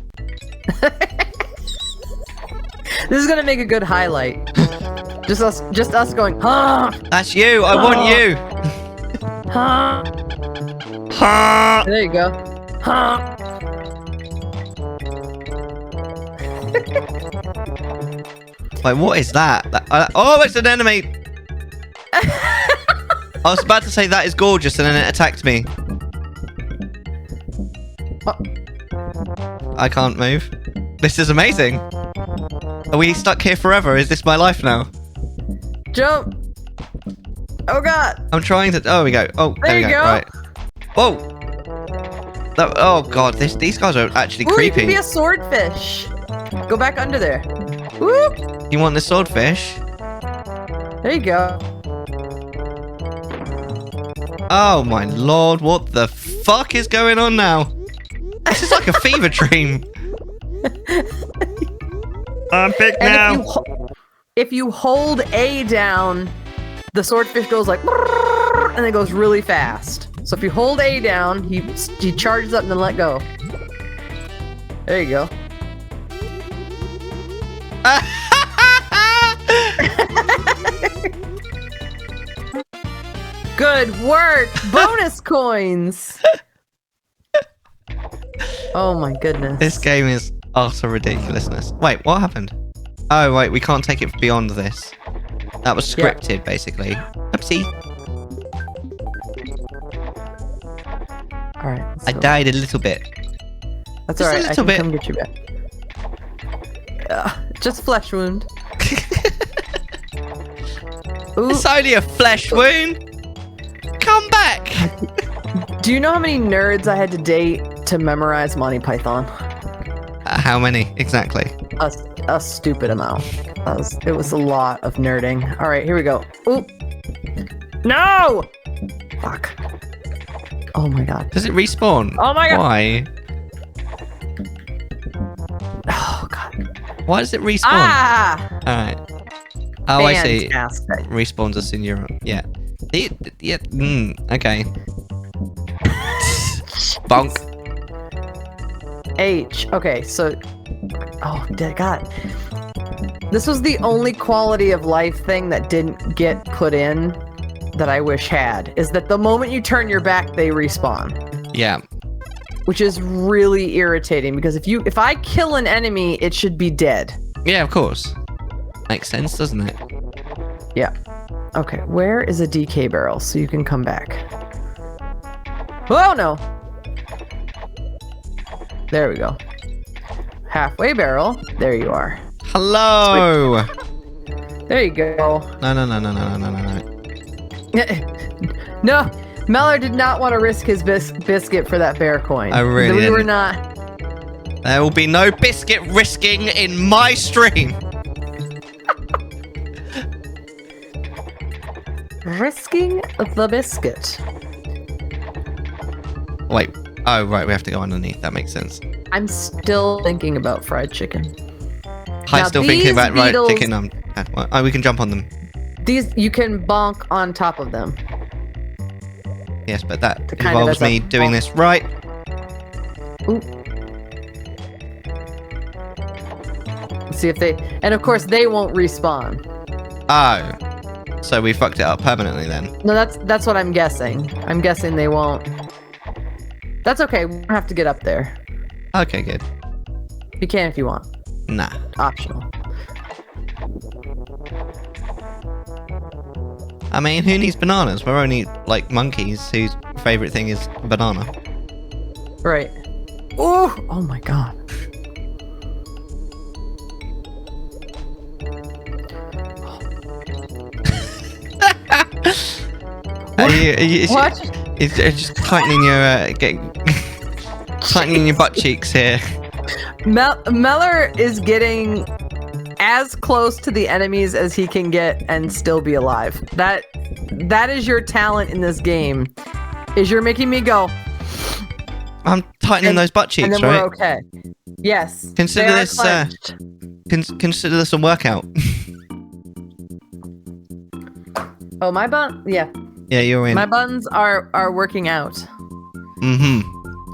This is gonna make a good highlight. Just us going, ha, That's you. I want you. ha. Ha. There you go. Ha. Like, what is that? Oh, it's an enemy. I was about to say that is gorgeous, and then it attacked me. I can't move. This is amazing. Are we stuck here forever? Is this my life now? Jump. Oh god. I'm trying to. Oh, we go. Oh, there we There go. you go. Right. Whoa. Oh god, these guys are actually Ooh, you creepy. can be a swordfish. Go back under there. Whoop. You want the swordfish? There you go. Oh my lord, what the fuck is going on now? This is like a fever dream. I'm big And now. if you hold A down, the swordfish goes like, and it goes really fast. So if you hold A down, he charges up and then let go. There you go. Good work! Bonus coins! Oh my goodness. This game is utter ridiculousness. Wait, what happened? Oh, wait, we can't take it beyond this. That was scripted, basically. Oopsie. Alright. I died a little bit. That's just a alright. I little can bit. come get you back. Just flesh wound. Ooh. It's only a flesh wound. Come back. Do you know how many nerds I had to date to memorize Monty Python? How many exactly? A stupid amount. It was a lot of nerding. All right, here we go. Oop. No! Fuck. Oh my god. Does it respawn? Oh my god. Why? Oh god. Why does it respawn? Ah! Alright. Oh, I see. Fantastic. Respawns as soon as you're... Yeah. Yeah. Okay. Bonk. H. Okay, so... Oh, dear god. This was the only quality of life thing that didn't get put in that I wish had, is that the moment you turn your back, they respawn. Yeah. Which is really irritating, because if I kill an enemy, it should be dead. Yeah, of course. Makes sense, doesn't it? Yeah. Okay, where is a DK barrel so you can come back? Oh no! There we go. Halfway barrel. There you are. Hello! Sweet. There you go. No. No, Mellar did not want to risk his biscuit for that bear coin. I really We were didn't. not. There will be no biscuit risking in my stream. Risking the biscuit. Wait. Oh, right. We have to go underneath. That makes sense. I'm still thinking about fried chicken. I'm Now, still thinking these about beetles- right chicken. Oh, we can jump on them. These, you can bonk on top of them. Yes, but that To kind of involves as a me doing bonk. this right. Ooh. Let's see if they... And of course, they won't respawn. Oh. So we fucked it up permanently then. No, that's what I'm guessing. I'm guessing they won't. That's okay. We don't have to get up there. Okay, good. You can if you want. Nah. Optional. I mean, who needs bananas? We're only, like, monkeys whose favourite thing is banana. Right. Ooh! Oh my god. What? It's just tightening your, tightening your butt cheeks here. Mellar is getting as close to the enemies as he can get and still be alive. That is your talent in this game. Is you're making me go. I'm tightening those butt cheeks, and then right? we're okay. Yes. Consider they are this, clenched. Consider this a workout. Oh, my bun. Yeah, Yeah, you're in. my buns are working out. Mm-hmm.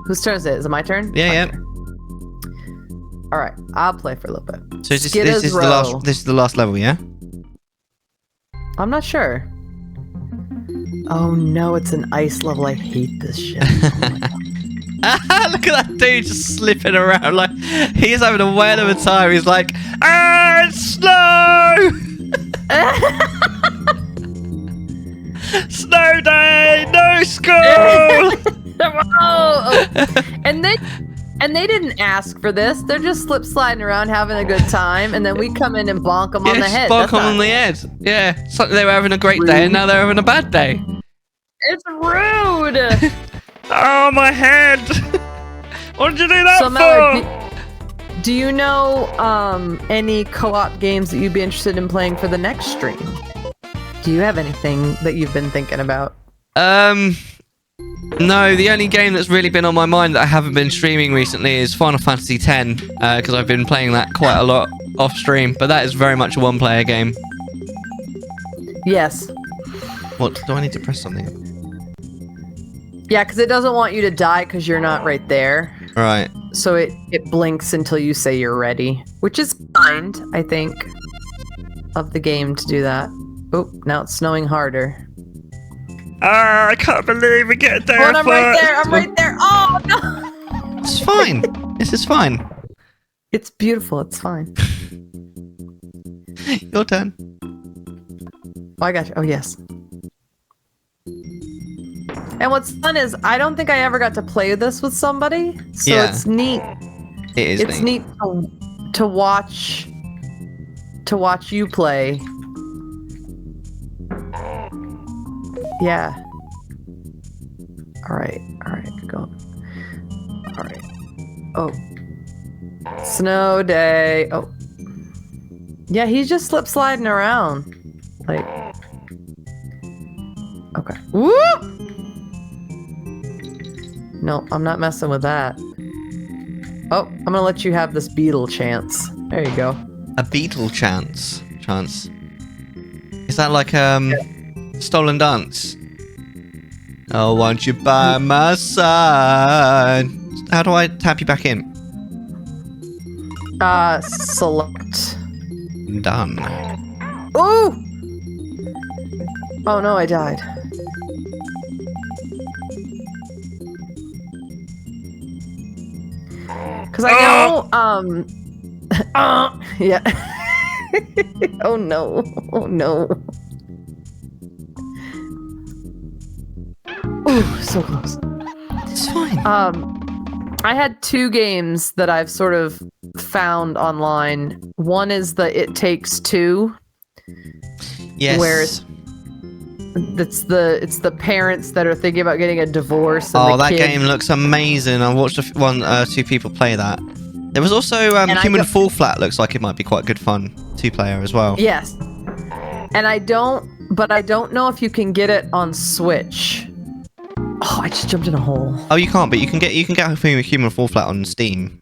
Whose turn is it? Is it my turn? Yeah, My yeah. turn. All right, I'll play for a little bit. So this is Skidda's the row. last. This is the last level, yeah. I'm not sure. Oh no, it's an ice level. I hate this shit. Look at that dude just slipping around like he's having a whale of a time. He's like, ah, it's snow, snow day, no school. Oh, and they didn't ask for this. They're just slip sliding around having a good time, and then we come in and bonk them on the head. Bonk That's them not- on the head. Yeah, so they were having a great day, and now they're having a bad day. It's rude. Oh, my head! What did you do that So for? Mellar, do you know any co-op games that you'd be interested in playing for the next stream? Do you have anything that you've been thinking about? No, the only game that's really been on my mind that I haven't been streaming recently is Final Fantasy X, because I've been playing that quite a lot off stream, but that is very much a one-player game. Yes. What, do I need to press something? Yeah, because it doesn't want you to die because you're not right there. Right. So it blinks until you say you're ready, which is kind, I think, of the game to do that. Oh, now it's snowing harder. Ah, I can't believe we get there Oh, and I'm right first. there. I'm right there. Oh no! It's fine. This is fine. It's beautiful. It's fine. Your turn. Oh, I got you. Oh yes. And what's fun is I don't think I ever got to play this with somebody, so Yeah. it's neat. It is It's neat to watch you play. Yeah. All right, go. All right. Oh. Snow day. Oh. Yeah, he's just slip sliding around. Like. Okay. Whoop! No, I'm not messing with that. Oh, I'm gonna let you have this beetle chance. There you go. A beetle chance. Is that like stolen dance? Oh, won't you by my side? How do I tap you back in? Select. Done. Ooh! Oh no, I died. Cause I know, yeah. Oh no, oh no. Ooh, so close. It's fine. I had 2 games that I've sort of found online. One is the It Takes Two. Yes. Where it's the parents that are thinking about getting a divorce. And that game looks amazing. I watched 2 people play that. There was also Human Fall Flat. Looks like it might be quite good fun 2-player as well. Yes, and I don't know if you can get it on Switch. Oh, I just jumped in a hole. Oh, you can't, but you can get Human Fall Flat on Steam.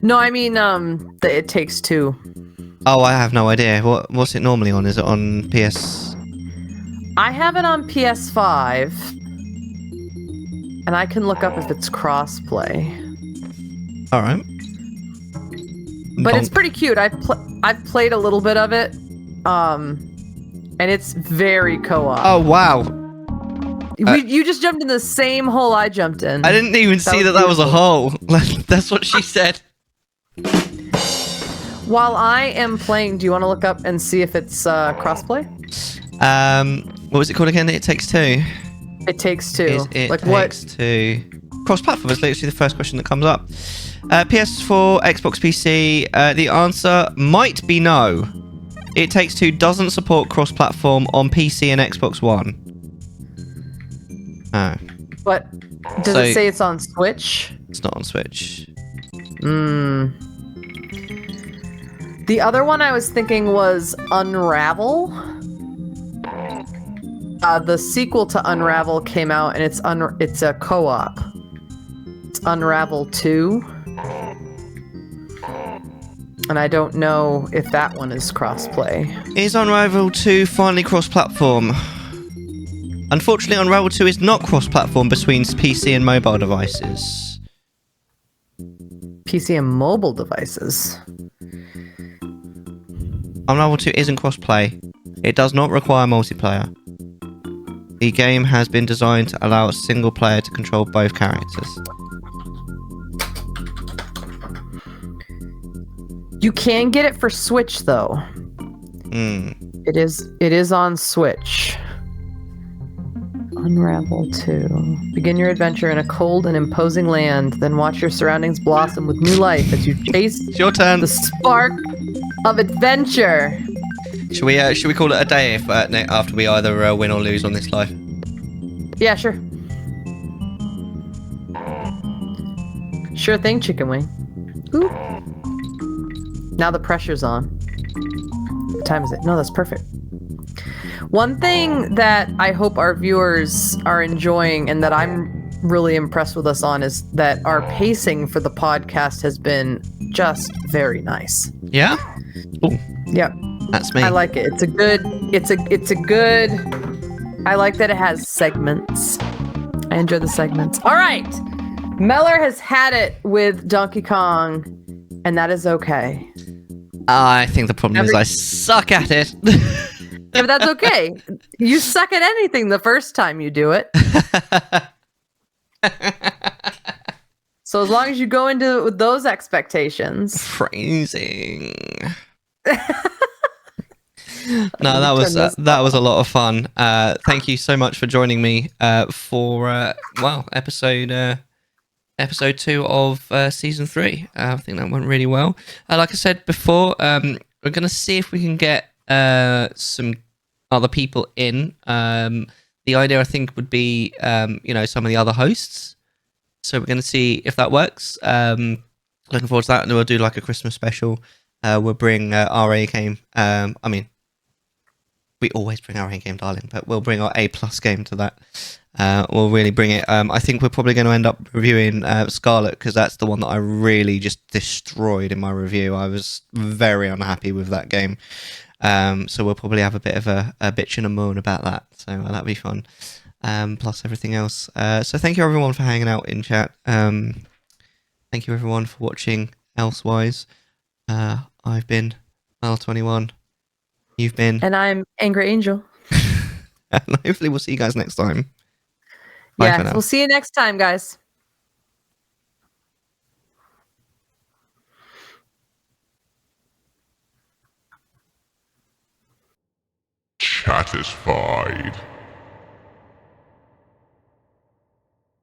No, I mean the It Takes Two. Oh, I have no idea. What's it normally on? Is it on PS? I have it on PS5, and I can look up if it's crossplay. All right. But it's pretty cute. I've played a little bit of it, and it's very co-op. Oh wow! You just jumped in the same hole I jumped in. I didn't even see that was a hole. That's what she said. While I am playing, do you want to look up and see if it's crossplay? What was it called again? It Takes Two. It Takes Two. It Takes Two. Cross-platform is literally the first question that comes up. PS4, Xbox PC. The answer might be no. It Takes Two doesn't support cross-platform on PC and Xbox One. Oh. But does it say it's on Switch? It's not on Switch. The other one I was thinking was Unravel. The sequel to Unravel came out, and it's a co-op. It's Unravel 2. And I don't know if that one is crossplay. Is Unravel 2 finally cross-platform? Unfortunately, Unravel 2 is not cross-platform between PC and mobile devices. PC and mobile devices. Unravel 2 isn't cross-play. It does not require multiplayer. The game has been designed to allow a single player to control both characters. You can get it for Switch though. It is on Switch. Unravel 2. Begin your adventure in a cold and imposing land, then watch your surroundings blossom with new life as you chase It's your turn. the spark of adventure. Should we call it a day if after we either win or lose on this life? Yeah, sure. Sure thing, chicken wing. Ooh. Now the pressure's on. What time is it? No, that's perfect. One thing that I hope our viewers are enjoying and that I'm really impressed with us on is that our pacing for the podcast has been just very nice. Yeah? Oh, Yep. that's me. I like it. It's a good I like that it has segments. I enjoy the segments. All right. Mellar has had it with Donkey Kong, and that is okay. I think the problem is I suck at it. Yeah, but that's okay. You suck at anything the first time you do it. So as long as you go into it with those expectations. Phrasing. No, that was a lot of fun. Thank you so much for joining me for episode 2 of season 3. I think that went really well. Like I said before, we're gonna see if we can get some other people in. the idea I think would be, some of the other hosts. So we're going to see if that works. Looking forward to that, and we'll do like a Christmas special. We'll bring our A game. We always bring our A game, darling, but we'll bring our A+ game to that. We'll really bring it. I think we're probably going to end up reviewing Scarlet, because that's the one that I really just destroyed in my review. I was very unhappy with that game. So we'll probably have a bit of a bitch and a moan about that. So that'll be fun. Plus everything else. So thank you everyone for hanging out in chat. Thank you everyone for watching Elsewise. I've been Mellar21. You've been... And I'm Angry Angel. And hopefully we'll see you guys next time. Bye for now. We'll see you next time, guys. Chattisfied.